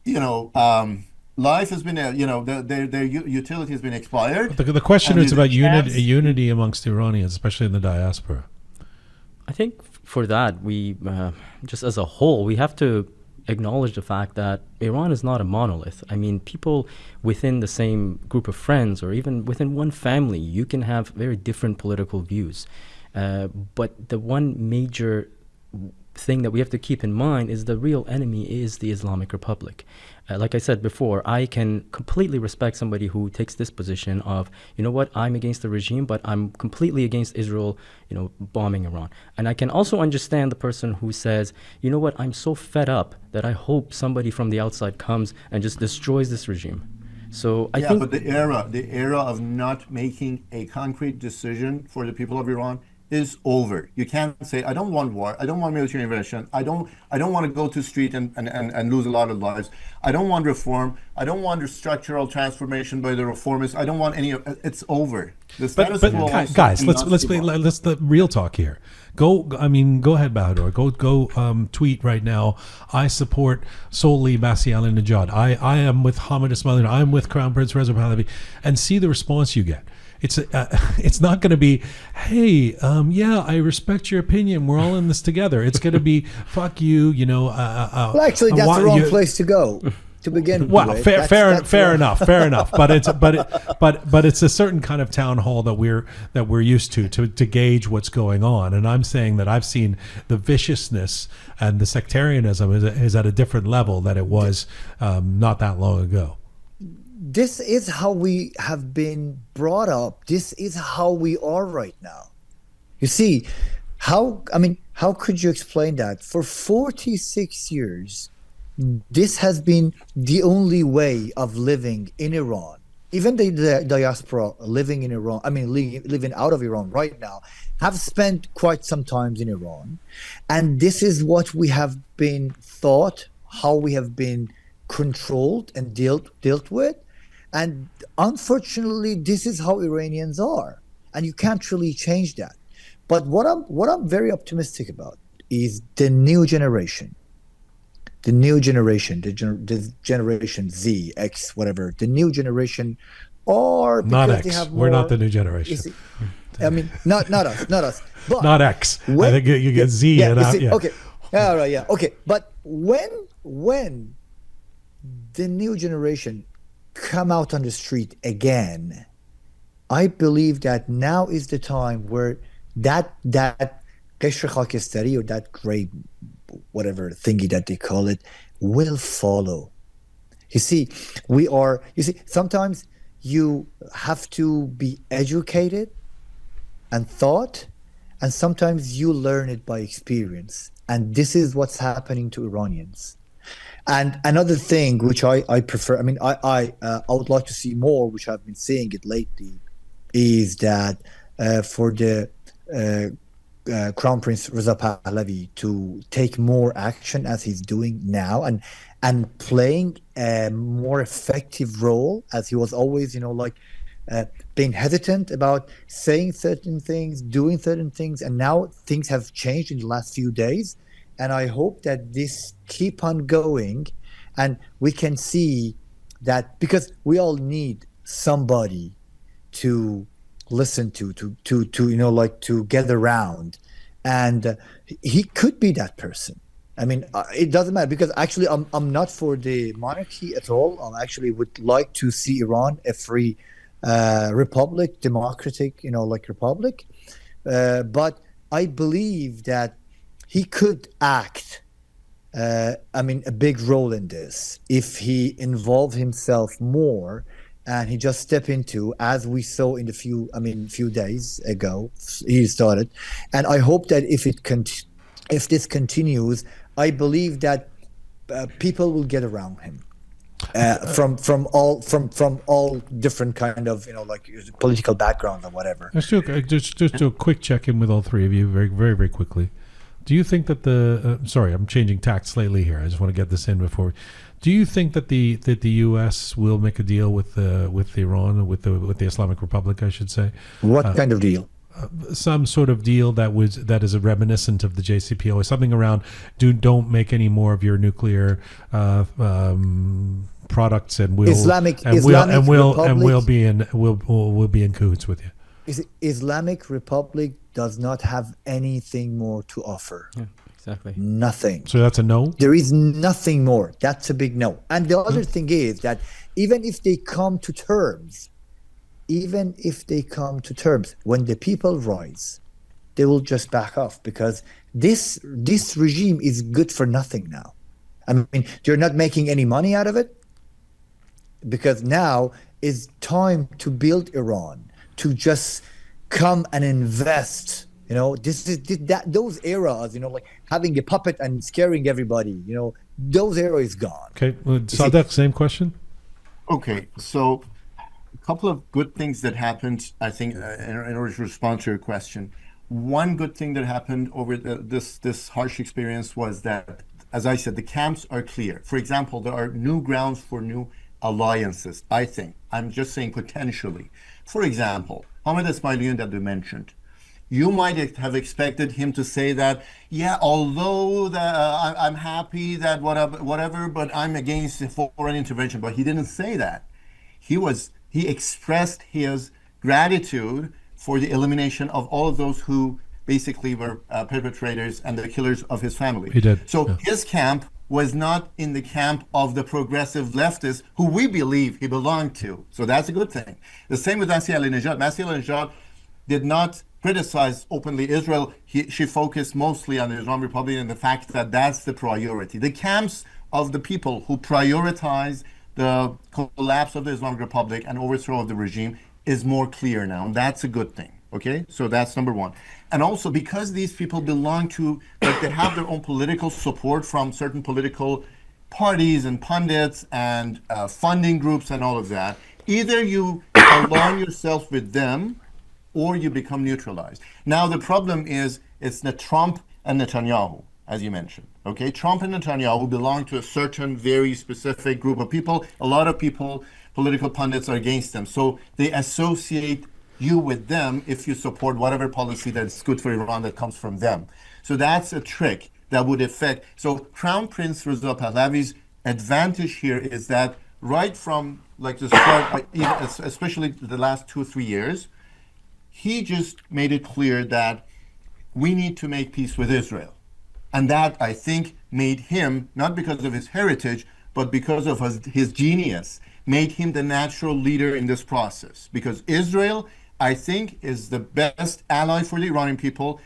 life has been, their utility has been expired. The question is about unity amongst Iranians, especially in the diaspora. I think for that, we, just as a whole, we have to acknowledge the fact that Iran is not a monolith. I mean, people within the same group of friends or even within one family, you can have very different political views. But the one major thing that we have to keep in mind is the real enemy is the Islamic Republic. Like I said before, I can completely respect somebody who takes this position of, you know what, I'm against the regime, but I'm completely against Israel, bombing Iran. And I can also understand the person who says, you know what, I'm so fed up that I hope somebody from the outside comes and just destroys this regime. So I think... but the era of not making a concrete decision for the people of Iran is over. You can't say, I don't want war, I don't want military intervention, I don't want to go to the street and lose a lot of lives, I don't want reform, I don't want structural transformation by the reformists, I don't want any of it's over. But guys, let's the real talk here. Go ahead, Bahador. Go tweet right now. I support solely Masih Alinejad. I am with Hamid Ismaili. I'm with Crown Prince Reza Pahlavi, and see the response you get. It's not going to be, hey, I respect your opinion. We're all in this together. It's going to be, fuck you, well, actually, that's the wrong place to go to begin with. Well, fair enough. But it's a certain kind of town hall that we're used to gauge what's going on. And I'm saying that I've seen the viciousness and the sectarianism is at a different level than it was not that long ago. This is how we have been brought up. This is how we are right now. You see, how could you explain that? For 46 years, this has been the only way of living in Iran. Even the diaspora living in Iran, living out of Iran right now, have spent quite some time in Iran. And this is what we have been taught, how we have been controlled and dealt with. And unfortunately, this is how Iranians are, and you can't really change that. But what I'm very optimistic about is the new generation, the generation Z, X, whatever. The new generation, or not X. We're not the new generation. Not us. But not X. I think you get Z and out. Yeah. Okay. All right. Yeah. Okay. But when the new generation come out on the street again, I believe that now is the time where that قشر خاکستری, or that gray whatever thingy that they call it, will follow. You see, sometimes you have to be educated and thought, and sometimes you learn it by experience. And this is what's happening to Iranians. And another thing which I prefer, I mean, I would like to see more, which I've been seeing it lately, is that for the Crown Prince Reza Pahlavi to take more action as he's doing now, and playing a more effective role, as he was always, being hesitant about saying certain things, doing certain things, and now things have changed in the last few days. And I hope that this keep on going, and we can see that, because we all need somebody to listen to to get around, and he could be that person. I mean, it doesn't matter, because actually I'm not for the monarchy at all. I actually would like to see Iran a free republic, democratic, republic. But I believe that he could act, a big role in this if he involved himself more, and he just step into, as we saw in few days ago, he started. And I hope that if this continues, I believe that people will get around him. From all different kind of political backgrounds or whatever. Let's do a quick check-in with all three of you, very, very, very quickly. Do you think that sorry, I'm changing tact slightly here. I just want to get this in before. Do you think that the U.S. will make a deal with Iran, with the Islamic Republic, I should say? What kind of deal? Some sort of deal that is a reminiscent of the JCPOA, something around don't make any more of your nuclear products, and we'll be in cahoots with you. Islamic Republic does not have anything more to offer. Yeah, exactly. Nothing. So that's a no? There is nothing more. That's a big no. And the other thing is that even if they come to terms, when the people rise, they will just back off, because this regime is good for nothing now. I mean, you're not making any money out of it, because now is time to build Iran, to just come and invest. Those eras, like having a puppet and scaring everybody, those eras is gone. Okay, Sadeq, same question. Okay, so a couple of good things that happened, I think, in order to respond to your question. One good thing that happened over this harsh experience was that, as I said, the camps are clear. For example, there are new grounds for new alliances, I think. I'm just saying potentially. For example, Ahmed Esmailian that we mentioned. You might have expected him to say that, yeah, although I'm happy that whatever, but I'm against foreign intervention. But he didn't say that. He expressed his gratitude for the elimination of all of those who basically were perpetrators and the killers of his family. He did. So his camp was not in the camp of the progressive leftists who we believe he belonged to. So that's a good thing. The same with Masih Alinejad. Masih Alinejad did not criticize openly Israel. She focused mostly on the Islamic Republic and the fact that that's the priority. The camps of the people who prioritize the collapse of the Islamic Republic and overthrow of the regime is more clear now, and that's a good thing. Okay, so that's number one. And also, because these people belong to, they have their own political support from certain political parties and pundits and funding groups and all of that, either you align yourself with them or you become neutralized. Now, the problem is, it's the Trump and Netanyahu, as you mentioned. Okay, Trump and Netanyahu belong to a certain very specific group of people. A lot of people, political pundits, are against them. So they associate you with them if you support whatever policy that's good for Iran that comes from them. So that's a trick that would affect. So Crown Prince Reza Pahlavi's advantage here is that right from the start, especially the last 2-3 years, he just made it clear that we need to make peace with Israel. And that, I think, made him, not because of his heritage, but because of his genius, made him the natural leader in this process. Because Israel I think, is the best ally for the Iranian people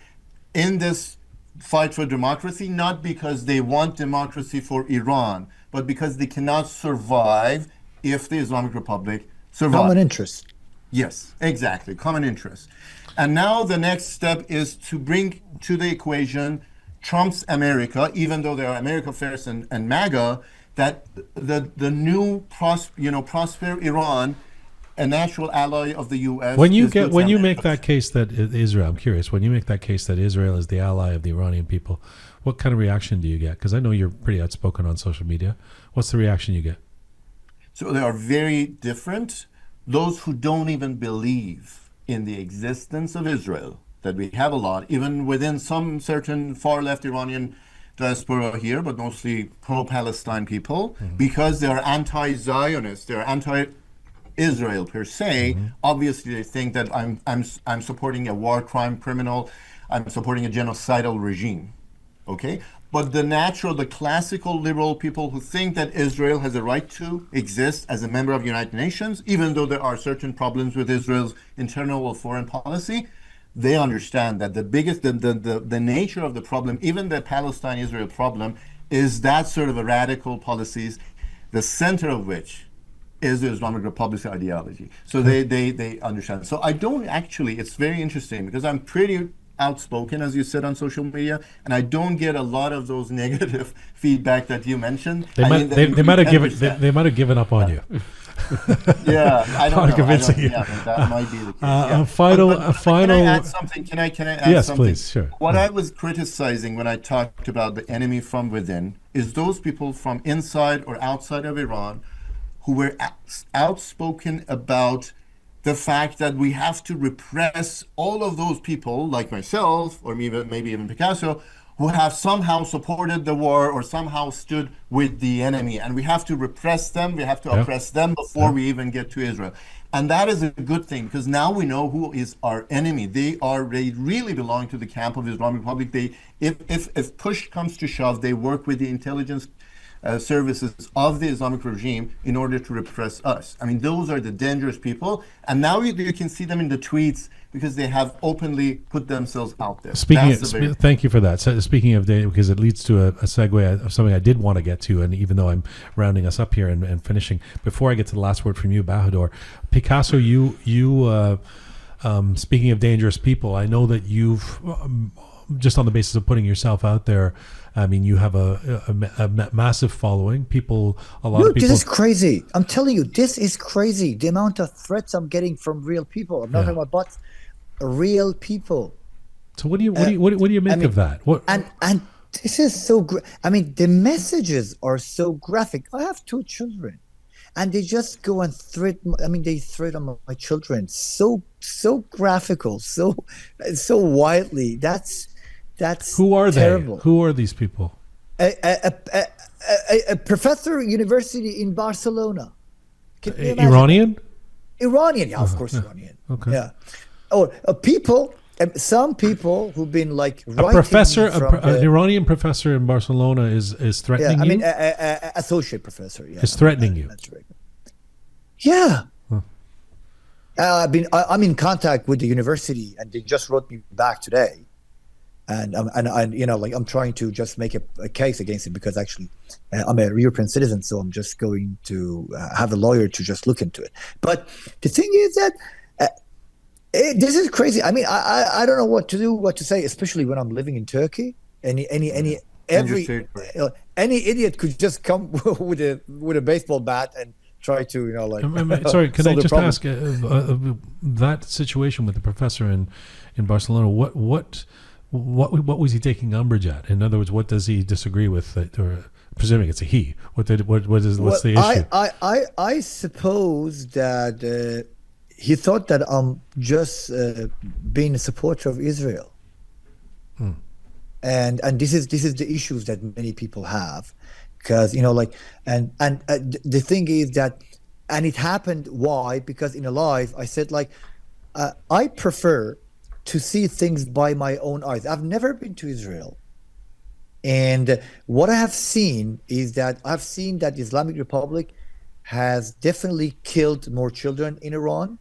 in this fight for democracy, not because they want democracy for Iran, but because they cannot survive if the Islamic Republic survives. Common interest. Yes, exactly, common interest. And now the next step is to bring to the equation Trump's America, even though they are America First and MAGA, that the new prosper Iran, a natural ally of the U.S. When you make that case that Israel, I'm curious, when you make that case that Israel is the ally of the Iranian people, what kind of reaction do you get? Because I know you're pretty outspoken on social media. What's the reaction you get? So they are very different. Those who don't even believe in the existence of Israel, that we have a lot, even within some certain far-left Iranian diaspora here, but mostly pro-Palestine people, because they are anti-Zionist, they are anti-Israel per se. Obviously, they think that I'm supporting a war crime criminal, I'm supporting a genocidal regime. Okay, but the classical liberal people who think that Israel has a right to exist as a member of the United Nations, even though there are certain problems with Israel's internal or foreign policy, they understand that the nature of the problem, even the Palestine-Israel problem, is that sort of a radical policies, the center of which is the Islamic Republic's ideology. So they understand. So I don't actually, it's very interesting because I'm pretty outspoken, as you said, on social media, and I don't get a lot of those negative feedback that you mentioned. They might have given up on you. Yeah, I don't know. Convincing you. Yeah, that might be the case. A final. Can I add something? Can I add something? Yes, please. Sure. What I was criticizing when I talked about the enemy from within is those people from inside or outside of Iran who were outspoken about the fact that we have to repress all of those people, like myself, or maybe even Picasso, who have somehow supported the war or somehow stood with the enemy. And we have to repress them, we have to oppress them before we even get to Israel. And that is a good thing, because now we know who is our enemy. They really belong to the camp of the Islamic Republic. If push comes to shove, they work with the intelligence services of the Islamic regime in order to repress us. I mean, those are the dangerous people. And now you can see them in the tweets because they have openly put themselves out there. Thank you for that. So, speaking of because it leads to a segue of something I did want to get to, and even though I'm rounding us up here and finishing, before I get to the last word from you, Bahador, Picasso, you speaking of dangerous people, I know that you've, just on the basis of putting yourself out there, I mean, you have a massive following. A lot of people. This is crazy. I'm telling you, this is crazy. The amount of threats I'm getting from real people. I'm not talking about bots. Real people. So what do you make of that? What? And this is so. I mean, the messages are so graphic. I have 2 children, and they just go and threaten. I mean, they threaten my children so graphical, so wildly. That's who are terrible. They? Who are these people? A professor at university in Barcelona. Iranian? Iranian, yeah, of course, Iranian. Okay. Yeah. Or some people who've been like a professor, an Iranian professor in Barcelona is threatening you. I mean, associate professor. Yeah, is threatening you. That's right. Yeah. I'm in contact with the university, and they just wrote me back today. And I'm trying to just make a case against it because actually I'm a European citizen, so I'm just going to have a lawyer to just look into it. But the thing is that this is crazy. I mean, I don't know what to say, especially when I'm living in Turkey. Any idiot could just come with a baseball bat and try to sorry, can I just ask that situation with the professor in Barcelona? What was he taking umbrage at? In other words, what does he disagree with? Or presuming it's a he. What's the issue? I suppose that he thought that I'm just being a supporter of Israel, and this is the issues that many people have, because the thing is that, and it happened. Why? Because in a live I said I prefer to see things by my own eyes. I've never been to Israel. And what I have seen is that the Islamic Republic has definitely killed more children in Iran.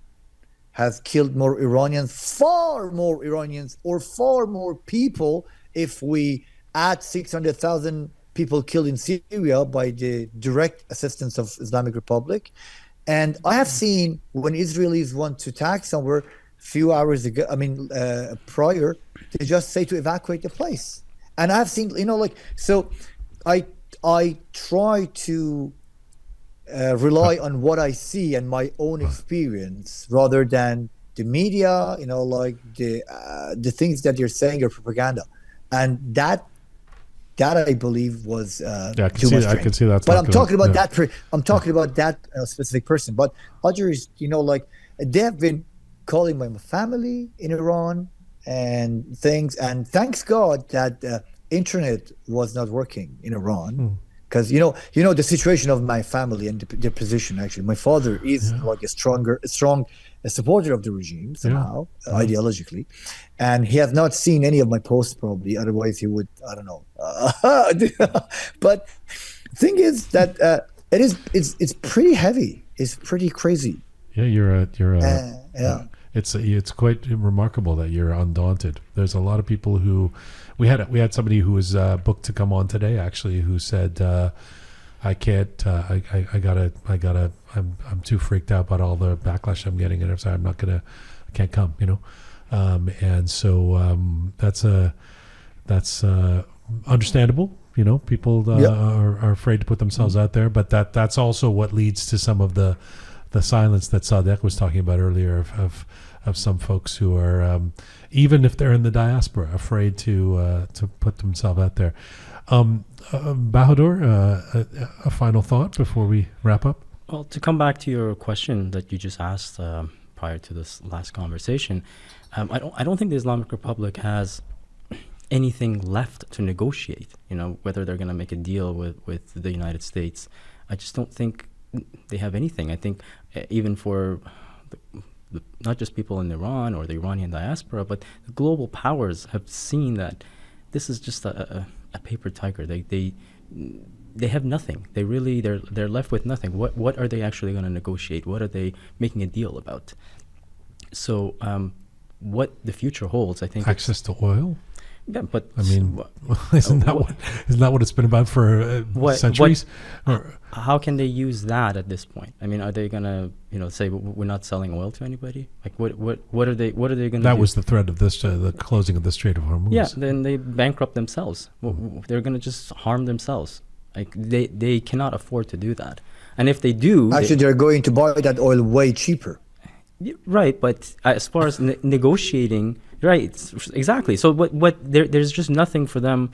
has killed more Iranians, far more Iranians, or far more people if we add 600,000 people killed in Syria by the direct assistance of Islamic Republic. And I have seen when Israelis want to attack somewhere, few hours ago, prior, they just say to evacuate the place. And I've seen, so I try to rely on what I see and my own experience rather than the media, the things that you're saying are propaganda. And that I believe was too much. I can see that. But I'm talking about that. I'm talking about that specific person. But others, they have been calling my family in Iran and things. And thanks God that internet was not working in Iran, because the situation of my family and their position. Actually, my father is a strong supporter of the regime somehow, ideologically, and he has not seen any of my posts probably. Otherwise, he would. I don't know. But thing is that it's pretty heavy. It's pretty crazy. Yeah, you're It's quite remarkable that you're undaunted. There's a lot of people who we had somebody who was booked to come on today actually, who said I can't I'm too freaked out about all the backlash I'm getting, and I'm sorry, I can't come, and so that's understandable. People are afraid to put themselves out there, but that's also what leads to some of the silence that Sadeq was talking about earlier of some folks who are, even if they're in the diaspora, afraid to put themselves out there. Bahador, a final thought before we wrap up? Well, to come back to your question that you just asked prior to this last conversation, I don't think the Islamic Republic has anything left to negotiate. Whether they're going to make a deal with the United States, I just don't think they have anything. I think even for not just people in Iran or the Iranian diaspora, but the global powers have seen that this is just a paper tiger. They have nothing. They're left with nothing. What are they actually going to negotiate? What are they making a deal about? So what the future holds, I think, access to oil. Yeah, but isn't that what it's been about for centuries? How can they use that at this point? Are they gonna say we're not selling oil to anybody? Like what are they gonna? That was the threat of this, the closing of the Strait of Hormuz. Yeah, then they bankrupt themselves. They're gonna just harm themselves. Like they cannot afford to do that. And if they do, they're going to buy that oil way cheaper. Right, but as far as negotiating. Right, exactly. So there's just nothing for them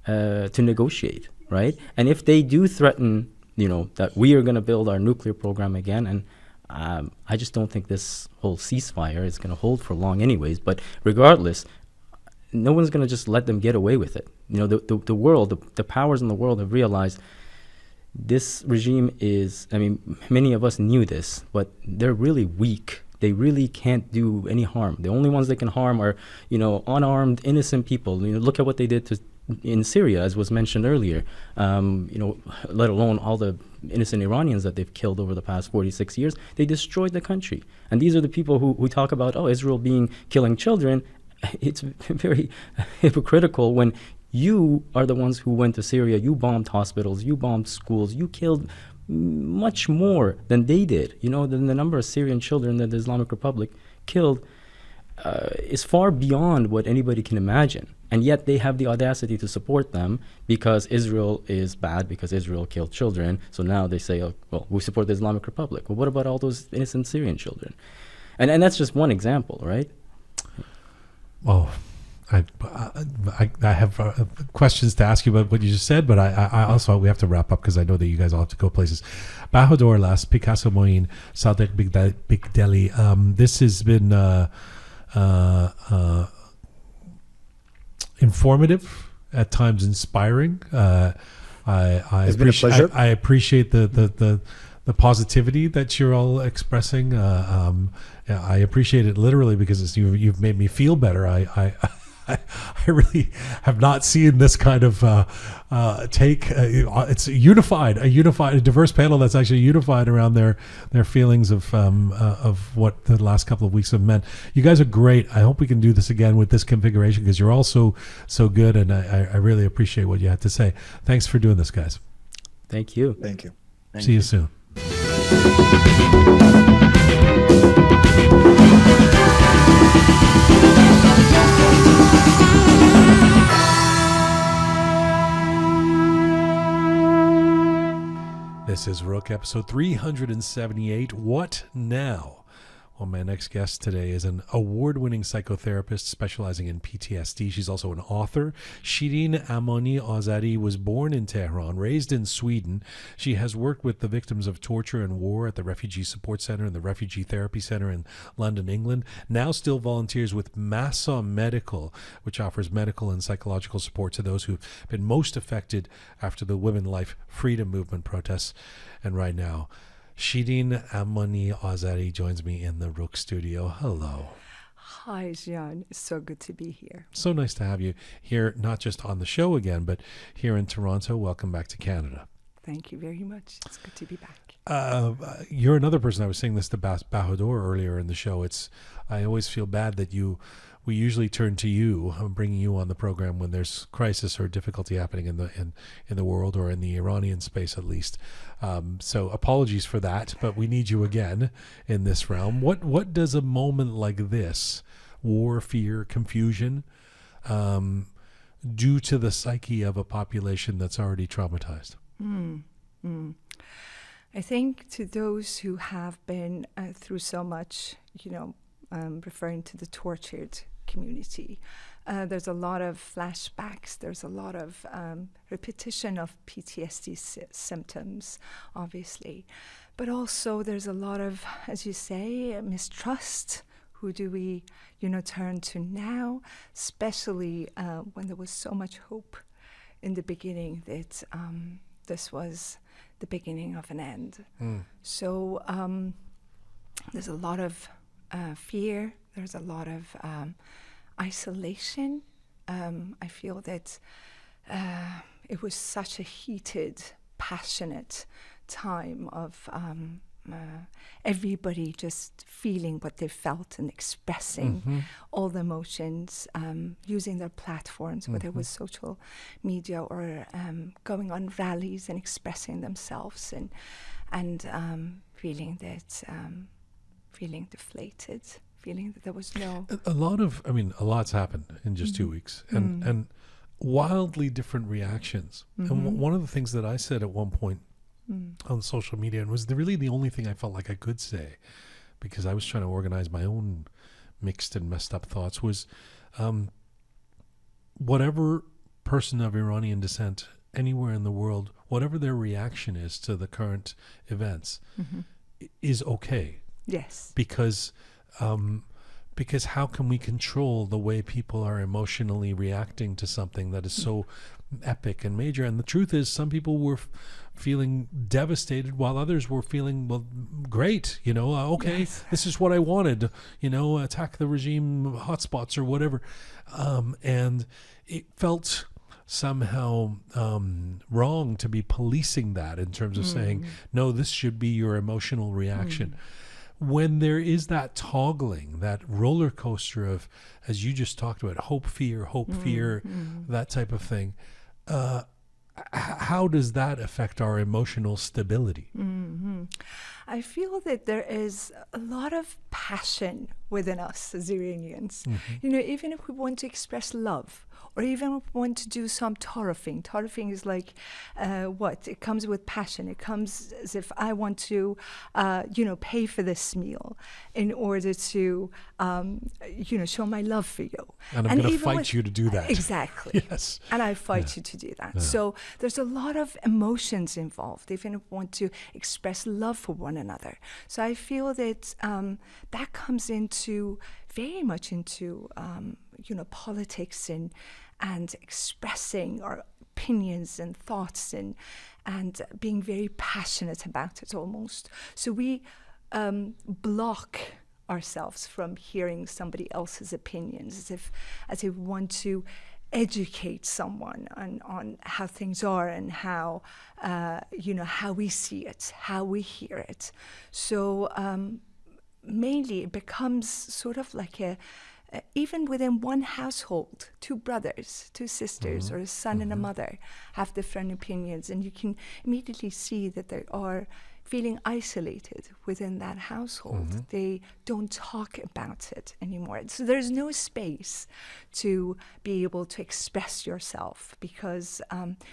to negotiate, right? And if they do threaten, that we are going to build our nuclear program again, and I just don't think this whole ceasefire is going to hold for long anyways. But regardless, no one's going to just let them get away with it. The world, the powers in the world have realized this regime is, many of us knew this, but they're really weak. They really can't do any harm. The only ones they can harm are, unarmed, innocent people. Look at what they did in Syria, as was mentioned earlier. Let alone all the innocent Iranians that they've killed over the past 46 years. They destroyed the country. And these are the people who talk about, Israel killing children. It's very hypocritical when you are the ones who went to Syria. You bombed hospitals. You bombed schools. You killed much more than they did. Than the number of Syrian children that the Islamic Republic killed is far beyond what anybody can imagine. And yet they have the audacity to support them because Israel is bad, because Israel killed children. So now they say, we support the Islamic Republic. Well, what about all those innocent Syrian children? And that's just one example, right? Oh, I have questions to ask you about what you just said, but I also, we have to wrap up because I know that you guys all have to go places. Bahador Alast, Picasso Moin, Sadeq Bigdeli. This has been informative, at times inspiring. It's been a pleasure. I appreciate the positivity that you're all expressing. I appreciate it literally because you've made me feel better. I really have not seen this kind of take. It's a diverse panel that's actually unified around their feelings of what the last couple of weeks have meant. You guys are great. I hope we can do this again with this configuration because you're all so good, and I really appreciate what you had to say. Thanks for doing this, guys. Thank you. Thank you. See you soon. This is Roqe episode 378. What now? Well, my next guest today is an award-winning psychotherapist specializing in PTSD. She's also an author. Shirin Amani Azeri was born in Tehran, raised in Sweden. She has worked with the victims of torture and war at the Refugee Support Center and the Refugee Therapy Center in London, England. Now still volunteers with Massa Medical, which offers medical and psychological support to those who've been most affected after the Women Life Freedom Movement protests. And right now, Shirin Amani Azeri joins me in the Roqe studio. Hello. Hi, Jian. It's so good to be here. So nice to have you here, not just on the show again, but here in Toronto. Welcome back to Canada. Thank you very much. It's good to be back. You're another person. I was saying this to Bahador earlier in the show. I always feel bad that we usually turn to you, bringing you on the program when there's crisis or difficulty happening in the world or in the Iranian space at least. So apologies for that, but we need you again in this realm. What does a moment like this, war, fear, confusion, do to the psyche of a population that's already traumatized? I think to those who have been through so much, referring to the tortured community, there's a lot of flashbacks, there's a lot of repetition of PTSD symptoms, obviously, but also there's a lot of, as you say, mistrust. Who do we, turn to now, especially when there was so much hope in the beginning that this was the beginning of an end. So there's a lot of fear, there's a lot of isolation. I feel that it was such a heated, passionate time of everybody just feeling what they felt and expressing all the emotions, using their platforms, whether it was social media or going on rallies and expressing themselves, and feeling deflated, feeling that there was no... A lot's happened in just 2 weeks, and wildly different reactions. And one of the things that I said at one point on social media, and was really the only thing I felt like I could say, because I was trying to organize my own mixed and messed up thoughts, was whatever person of Iranian descent anywhere in the world, whatever their reaction is to the current events, is okay. Yes. Because how can we control the way people are emotionally reacting to something that is so epic and major? And the truth is, some people were feeling devastated while others were feeling, well, great, okay, yes, this is what I wanted, attack the regime hotspots or whatever. And it felt somehow wrong to be policing that in terms of saying, no, this should be your emotional reaction. When there is that toggling, that roller coaster of, as you just talked about, hope, fear, that type of thing, how does that affect our emotional stability? I feel that there is a lot of passion within us as Iranians. Even if we want to express love, or even if we want to do some tarifing. Tarifing is like, it comes with passion. It comes as if I want to, pay for this meal in order to, show my love for you. And I'm going to fight you to do that. Exactly. Yes. And I fight you to do that. So there's a lot of emotions involved, even if we want to express love for one another. So I feel that that comes very much into politics and expressing our opinions and thoughts and being very passionate about it almost. So we block ourselves from hearing somebody else's opinions, as if we want to educate someone on how things are and how how we see it, how we hear it. So mainly it becomes sort of like even within one household, two brothers, two sisters, or a son and a mother have different opinions, and you can immediately see that they are feeling isolated within that household. They don't talk about it anymore. So there's no space to be able to express yourself because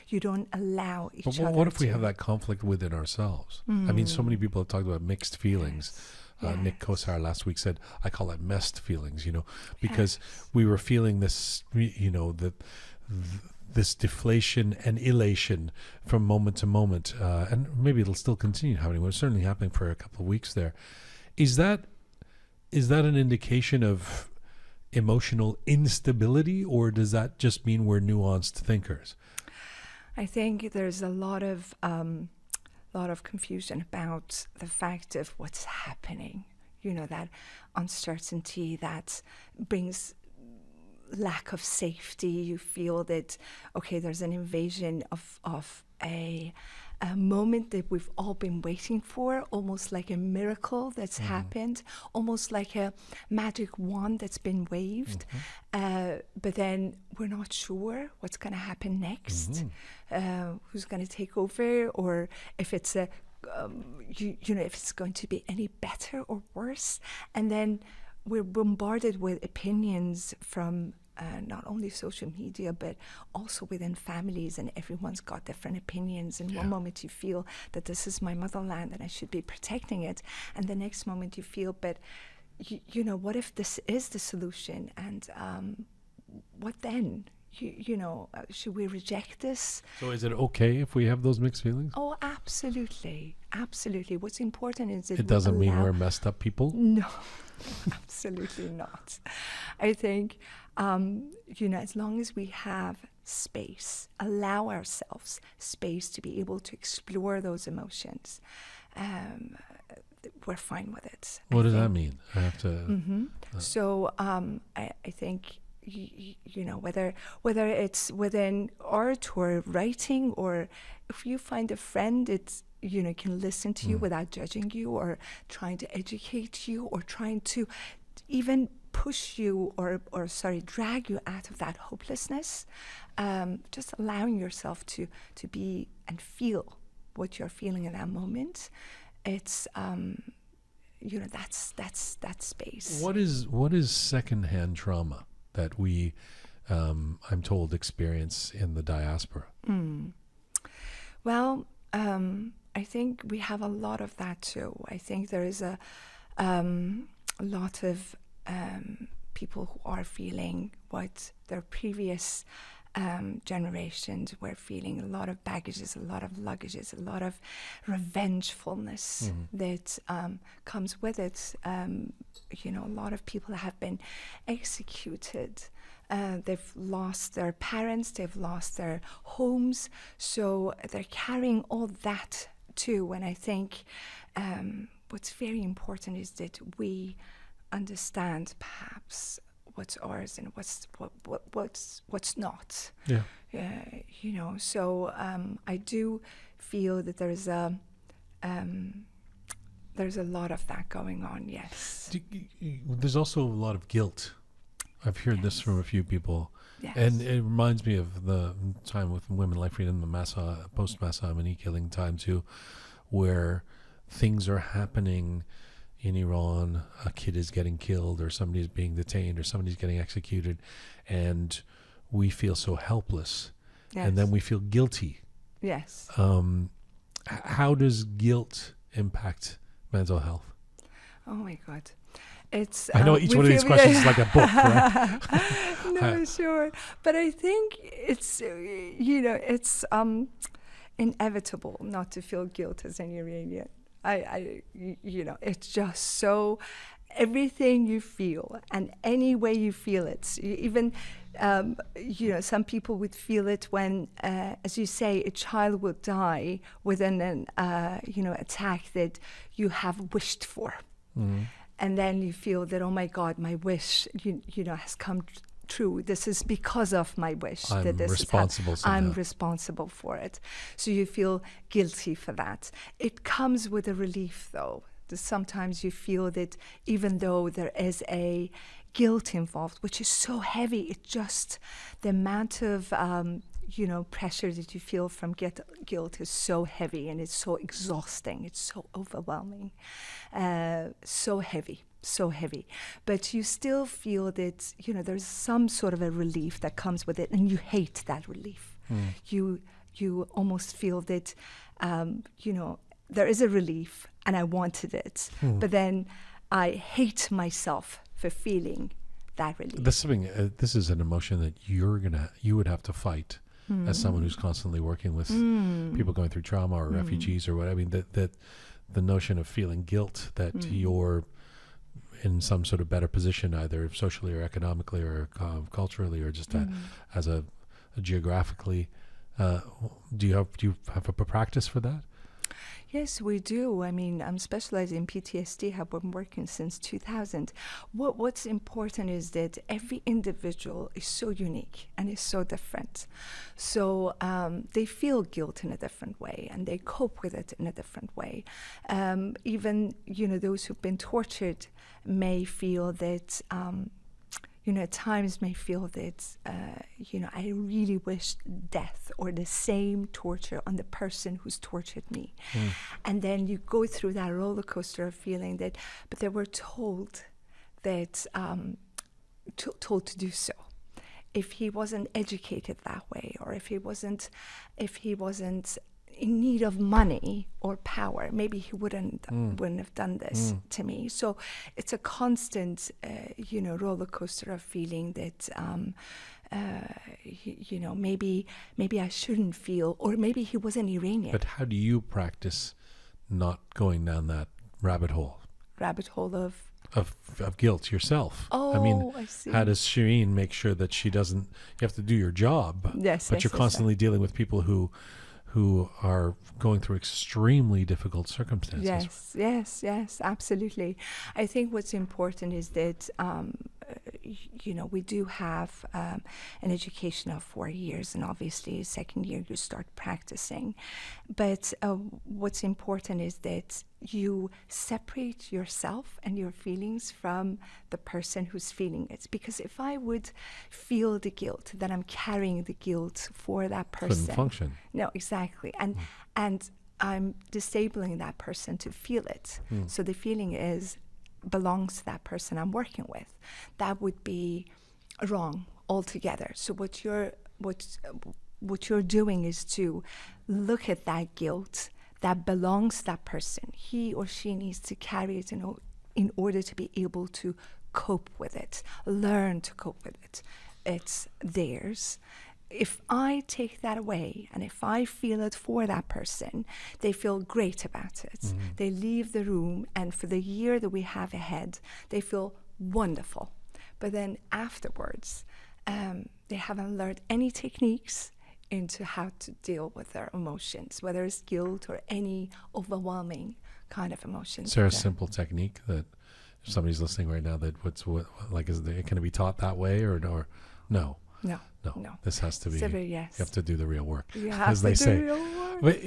you don't allow each other. But what if we have that conflict within ourselves? I mean, so many people have talked about mixed feelings. Nick Kosar last week said, I call it messed feelings, because we were feeling this, this deflation and elation from moment to moment. And maybe it'll still continue happening. Well, it's certainly happening for a couple of weeks there. Is that an indication of emotional instability, or does that just mean we're nuanced thinkers? I think there's a lot of confusion about the fact of what's happening, that uncertainty that brings lack of safety. You feel that, okay, there's an invasion of a moment that we've all been waiting for, almost like a miracle that's happened, almost like a magic wand that's been waved. But then we're not sure what's going to happen next, who's going to take over, or if it's if it's going to be any better or worse. And then we're bombarded with opinions from not only social media, but also within families, and everyone's got different opinions. And one moment you feel that this is my motherland and I should be protecting it, and the next moment you feel, but what if this is the solution, and what then? Should we reject this? So is it okay if we have those mixed feelings? Oh, absolutely. What's important is that it doesn't mean we're messed up people? No, absolutely not. I think, as long as we have space, allow ourselves space to be able to explore those emotions, we're fine with it. What does that mean? I have to... So I think... whether it's within art or writing, or if you find a friend, it's can listen to you without judging you, or trying to educate you, or trying to even push you or drag you out of that hopelessness. Just allowing yourself to be and feel what you're feeling in that moment. It's that's that space. What is secondhand trauma that we, I'm told, experience in the diaspora? Well, I think we have a lot of that too. I think there is a lot of people who are feeling what their previous generations were feeling, a lot of baggages, a lot of luggages, a lot of revengefulness that comes with it. A lot of people have been executed. They've lost their parents, they've lost their homes, so they're carrying all that too. And I think what's very important is that we understand perhaps what's ours and what's not. So I do feel that there's a lot of that going on. Yes. There's also a lot of guilt. I've heard this from a few people. Yes. And it reminds me of the time with Women, Life, Freedom, the post-Massa Amini killing time too, where things are happening in Iran. A kid is getting killed, or somebody's being detained, or somebody's getting executed, and we feel so helpless. Yes. And then we feel guilty. Yes. How does guilt impact mental health? Oh my God. It's, I know each one of these questions is like a book, right? No, sure. But I think it's, it's inevitable not to feel guilt as an Iranian. It's just so, everything you feel and any way you feel it, even, some people would feel it when, as you say, a child will die within an, attack that you have wished for. And then you feel that, oh my God, my wish, has come true. This is because of my wish I'm that this responsible is I'm somehow. responsible for it. So you feel guilty for that. It comes with a relief, though. That sometimes you feel that even though there is a guilt involved, which is so heavy, it's just the amount of pressure that you feel from guilt is so heavy, and it's so exhausting. It's so overwhelming, so heavy. But you still feel that, there's some sort of a relief that comes with it, and you hate that relief. You almost feel that, there is a relief, and I wanted it, but then I hate myself for feeling that relief. This is an emotion that you would have to fight as someone who's constantly working with people going through trauma or refugees or what. I mean, that the notion of feeling guilt that you're in some sort of better position, either socially or economically or culturally or just as a geographically. Do you have a practice for that? Yes, we do. I mean, I'm specialized in PTSD, have been working since 2000. What's important is that every individual is so unique and is so different. So they feel guilt in a different way, and they cope with it in a different way. Even, those who've been tortured may feel that, at times may feel that, I really wish death or the same torture on the person who's tortured me. And then you go through that roller coaster of feeling that, but they were told that, told to do so. If he wasn't educated that way, or if he wasn't in need of money or power, maybe he wouldn't have done this to me. So it's a constant, roller coaster of feeling that, maybe I shouldn't feel, or maybe he was an Iranian. But how do you practice not going down that rabbit hole? Rabbit hole of guilt yourself. Oh, I see. How does Shirin make sure that she doesn't? You have to do your job. Yes, but you're constantly dealing with people who are going through extremely difficult circumstances. Yes, absolutely. I think what's important is that, we do have an education of 4 years, and obviously second year you start practicing. But what's important is that you separate yourself and your feelings from the person who's feeling it. Because if I would feel the guilt, then I'm carrying the guilt for that person. Couldn't function. No, exactly. And I'm disabling that person to feel it. So the feeling belongs to that person I'm working with. That would be wrong altogether. So what you're doing is to look at that guilt that belongs to that person. He or she needs to carry it in order to be able to cope with it, learn to cope with it. It's theirs. If I take that away, and if I feel it for that person, they feel great about it. They leave the room, and for the year that we have ahead, they feel wonderful. But then afterwards, they haven't learned any techniques into how to deal with their emotions, whether it's guilt or any overwhelming kind of emotions. Is there a simple technique that if somebody's listening right now that can it be taught that way or no? No. This has to be. Yes. You have to do the real work, as they say. Real work. But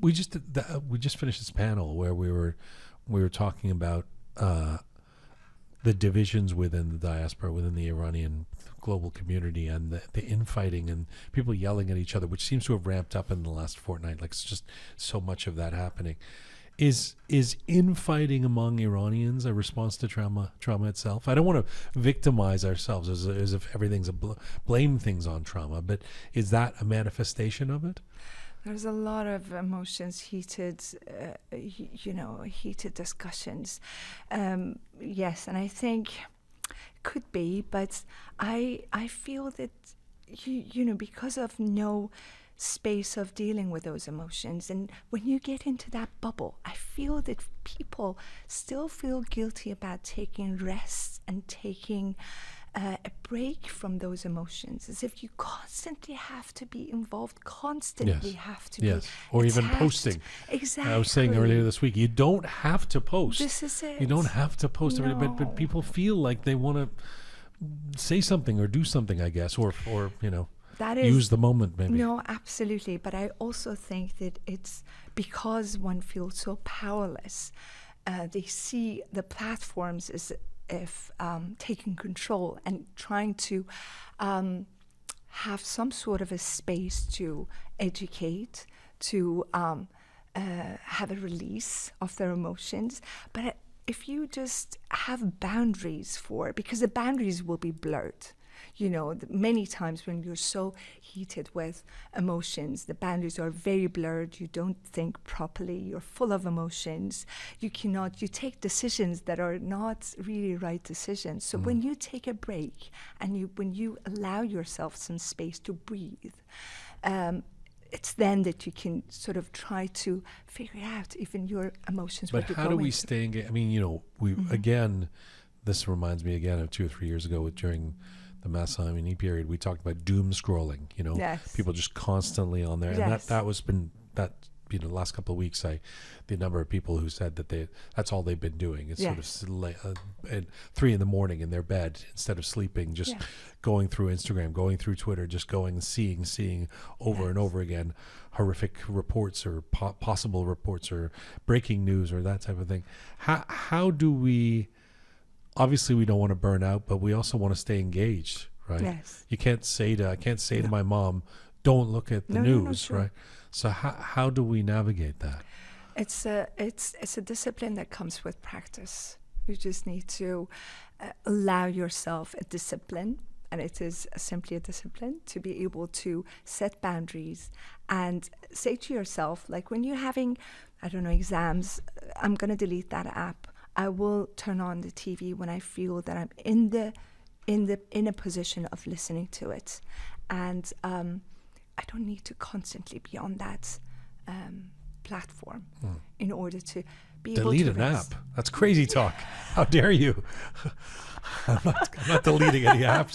we just finished this panel where we were talking about the divisions within the diaspora, within the Iranian global community, and the infighting and people yelling at each other, which seems to have ramped up in the last fortnight. Like, it's just so much of that happening. Is infighting among Iranians a response to trauma itself? I don't want to victimize ourselves as if everything's blame things on trauma, but is that a manifestation of it? There's a lot of emotions, heated discussions. Yes, and I think it could be, but I feel that because of no space of dealing with those emotions, and when you get into that bubble, I feel that people still feel guilty about taking rest and taking a break from those emotions, as if you constantly have to be involved, constantly have to be or even attached. posting. Exactly. I was saying earlier this week, you don't have to post. This is it. You don't have to post every day, but No. people feel like they want to say something or do something, I guess, or That is, use the moment maybe. No, absolutely. But I also think that it's because one feels so powerless. They see the platforms as if taking control and trying to have some sort of a space to educate, to have a release of their emotions. But if you just have boundaries because the boundaries will be blurred. Many times when you're so heated with emotions, the boundaries are very blurred. You don't think properly. You're full of emotions. You take decisions that are not really right decisions. So when you take a break and when you allow yourself some space to breathe, it's then that you can sort of try to figure out even your emotions. But how do we stay engaged? I mean, again, this reminds me again of 2 or 3 years ago during the Massa Amini period, we talked about doom scrolling, Yes. people just constantly on there. Yes. And the last couple of weeks, the number of people who said that that's all they've been doing. It's Yes. sort of at 3 a.m. in their bed, instead of sleeping, just going through Instagram, going through Twitter, just going and seeing over and over again horrific reports or possible reports or breaking news or that type of thing. How do we... Obviously, we don't want to burn out, but we also want to stay engaged, right? Yes. You can't say to my mom, "Don't look at the news," sure. right? So how do we navigate that? It's a discipline that comes with practice. You just need to allow yourself a discipline, and it is simply a discipline to be able to set boundaries and say to yourself, like when you're having, exams, I'm going to delete that app. I will turn on the TV when I feel that I'm in a position of listening to it, and I don't need to constantly be on that platform in order to be Delete able to an rest. app. That's crazy talk. How dare you? I'm not deleting any apps.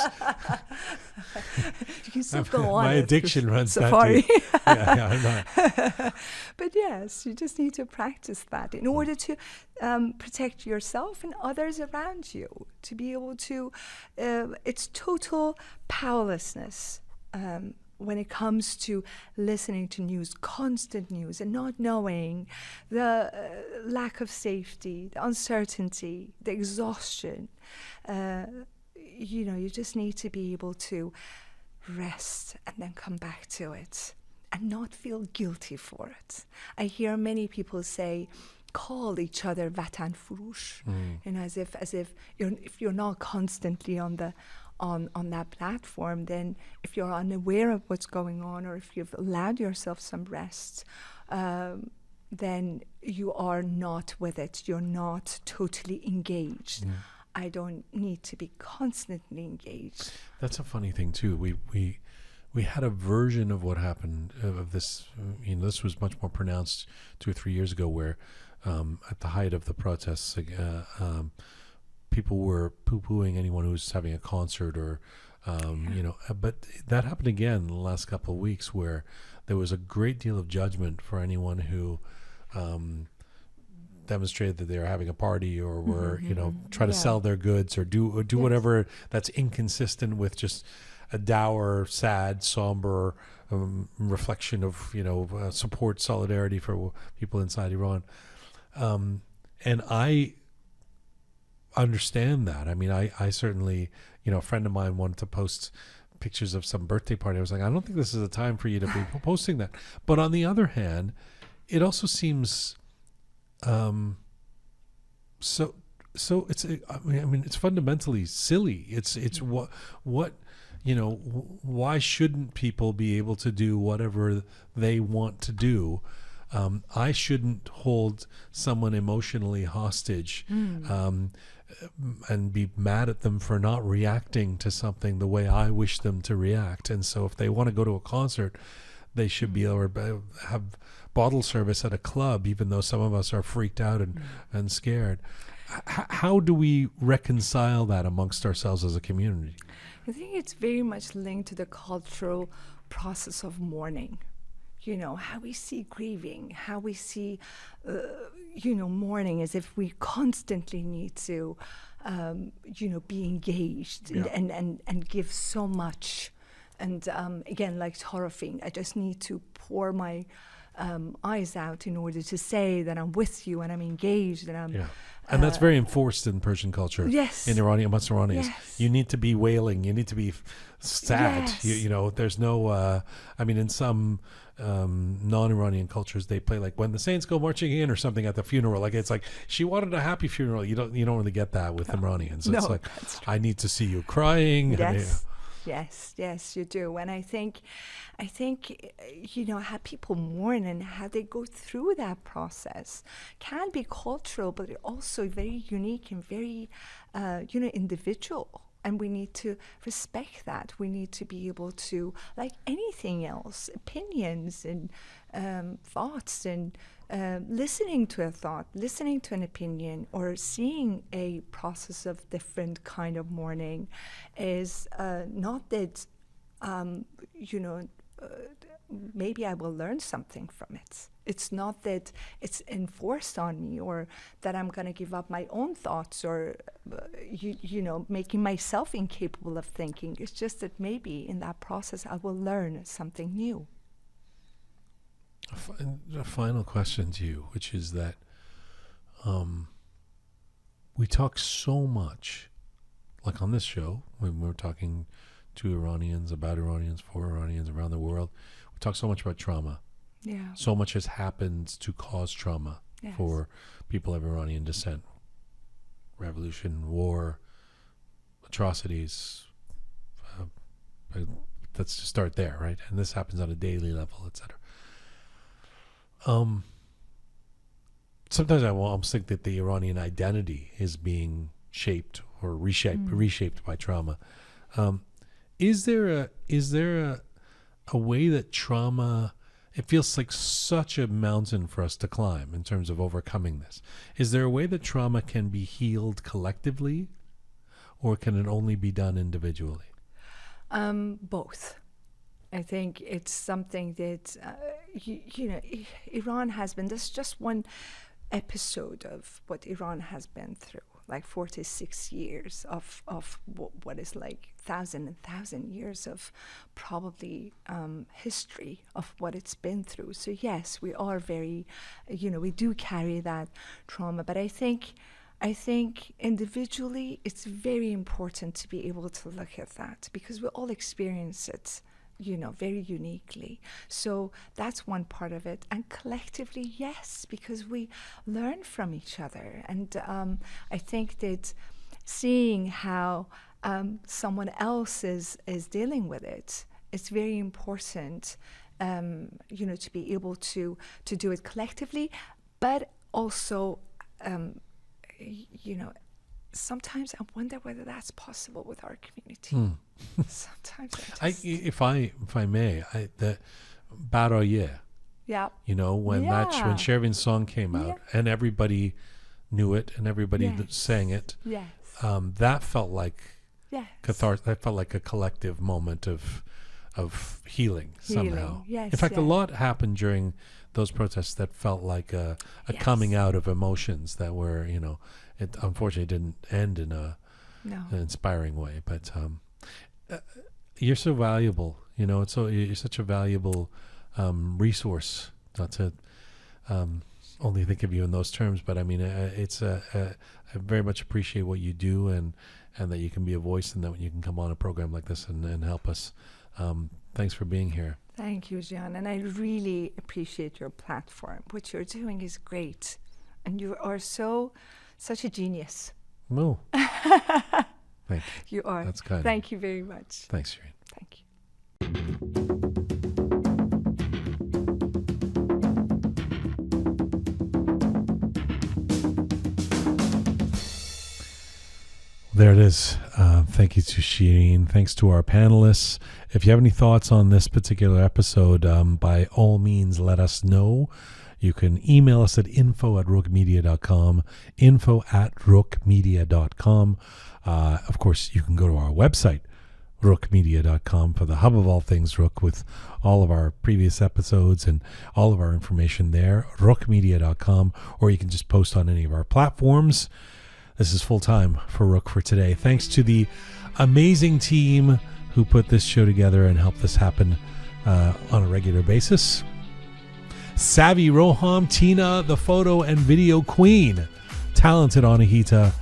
You can still go on. My it addiction through runs Safari. that deep. I'm not. But yes, you just need to practice that in order to protect yourself and others around you. To be able to, it's total powerlessness when it comes to listening to news, constant news, and not knowing the lack of safety, the uncertainty, the exhaustion. You just need to be able to rest and then come back to it and not feel guilty for it. I hear many people say, call each other Vatan Furush, as if if you're not constantly on that platform, then if you're unaware of what's going on, or if you've allowed yourself some rest, then you are not with it. You're not totally engaged. I don't need to be constantly engaged. That's a funny thing too. We had a version of what happened of this. This was much more pronounced 2 or 3 years ago, where at the height of the protests, people were poo-pooing anyone who was having a concert or, but that happened again in the last couple of weeks, where there was a great deal of judgment for anyone who demonstrated that they were having a party or were, trying to sell their goods or do whatever that's inconsistent with just a dour, sad, somber reflection of, support, solidarity for people inside Iran. And I understand that. I mean, I certainly, a friend of mine wanted to post pictures of some birthday party. I was like, I don't think this is a time for you to be posting that. But on the other hand, it also seems so it's it's fundamentally silly. It's what why shouldn't people be able to do whatever they want to do? I shouldn't hold someone emotionally hostage and be mad at them for not reacting to something the way I wish them to react. And so if they want to go to a concert, they should be able to have bottle service at a club, even though some of us are freaked out and scared. how do we reconcile that amongst ourselves as a community? I think it's very much linked to the cultural process of mourning. You know, how we see grieving, how we see, mourning as if we constantly need to, be engaged and give so much. And again, like Torofin, I just need to pour my eyes out in order to say that I'm with you and I'm engaged and I'm... Yeah. And that's very enforced in Persian culture. Yes. In Iranian, amongst Iranians. Yes. You need to be wailing. You need to be sad. Yes. You know, there's no, in some non-Iranian cultures, they play like When the Saints Go Marching In or something at the funeral. Like, it's like, she wanted a happy funeral. You don't really get that with Iranians. It's like, I need to see you crying. Yes. Yes, you do. And I think, how people mourn and how they go through that process can be cultural, but also very unique and very, individual. And we need to respect that. We need to be able to, like anything else, opinions and thoughts and listening to a thought, listening to an opinion, or seeing a process of different kind of mourning is not that, maybe I will learn something from it. It's not that it's enforced on me or that I'm going to give up my own thoughts or, making myself incapable of thinking. It's just that maybe in that process I will learn something new. A final question to you, which is that we talk so much, like on this show, when we're talking to Iranians, about Iranians, for Iranians around the world, we talk so much about trauma. Yeah. So much has happened to cause trauma for people of Iranian descent. Revolution, war, atrocities. Let's just start there, right? And this happens on a daily level, etc. Sometimes I almost think that the Iranian identity is being shaped or reshaped by trauma. Is there a way that trauma? It feels like such a mountain for us to climb in terms of overcoming this. Is there a way that trauma can be healed collectively, or can it only be done individually? Both. I think it's something that, Iran has been, this is just one episode of what Iran has been through, like 46 years of what is like 1,000 years of probably history of what it's been through. So yes, we are very, we do carry that trauma, but I think individually it's very important to be able to look at that because we all experience it, very uniquely. So that's one part of it. And collectively, yes, because we learn from each other. And I think that seeing how someone else is dealing with it, it's very important, to be able to do it collectively, but also, sometimes I wonder whether that's possible with our community. Sometimes if I may, the Baroye. Yeah. When Shervin's song came out and everybody knew it and everybody sang it. Yes. That felt like catharsis. That felt like a collective moment of healing somehow. Yes, in fact, a lot happened during those protests that felt like a coming out of emotions that were, it unfortunately didn't end in an inspiring way. But you're so valuable, you're such a valuable resource. Not to only think of you in those terms, but I mean, I very much appreciate what you do and that you can be a voice and that you can come on a program like this and help us. Thanks for being here. Thank you, Jian. And I really appreciate your platform. What you're doing is great. And you are such a genius. No. Thank you. You are. That's kind. Thank you very much. Thanks, Shirin. Thank you. There it is. Thank you to Shirin. Thanks to our panelists. If you have any thoughts on this particular episode, by all means, let us know. You can email us at info@roqemedia.com, info@roqemedia.com. Of course, you can go to our website, roqemedia.com, for the hub of all things Roqe, with all of our previous episodes and all of our information there, roqemedia.com, or you can just post on any of our platforms. This is full time for Roqe for today. Thanks to the amazing team who put this show together and helped this happen on a regular basis. Savvy Roham, Tina, the photo and video queen, talented Anahita,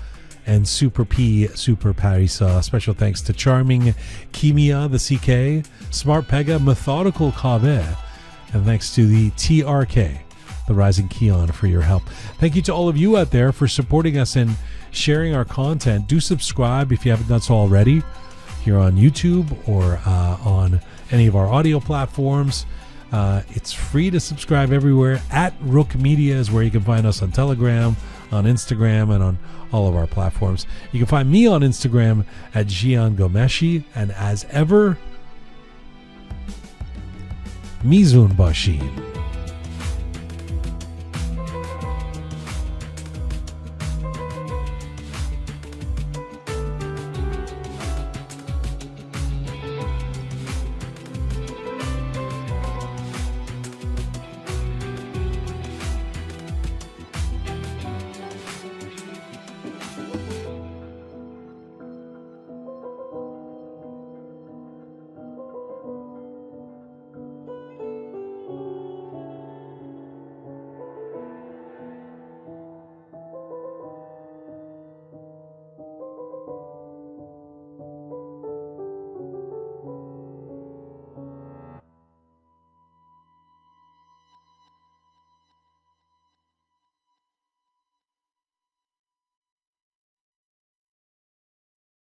and Super P, Super Parisa. Special thanks to Charming Kimia, the CK, Smart Pega, Methodical Kaveh, and thanks to the TRK, the Rising Keon, for your help. Thank you to all of you out there for supporting us and sharing our content. Do subscribe if you haven't done so already, here on YouTube or on any of our audio platforms. It's free to subscribe everywhere. At Roqe Media is where you can find us on Telegram, on Instagram, and on all of our platforms. You can find me on Instagram at Jian Ghomeshi, and as ever, Mizun Bashin.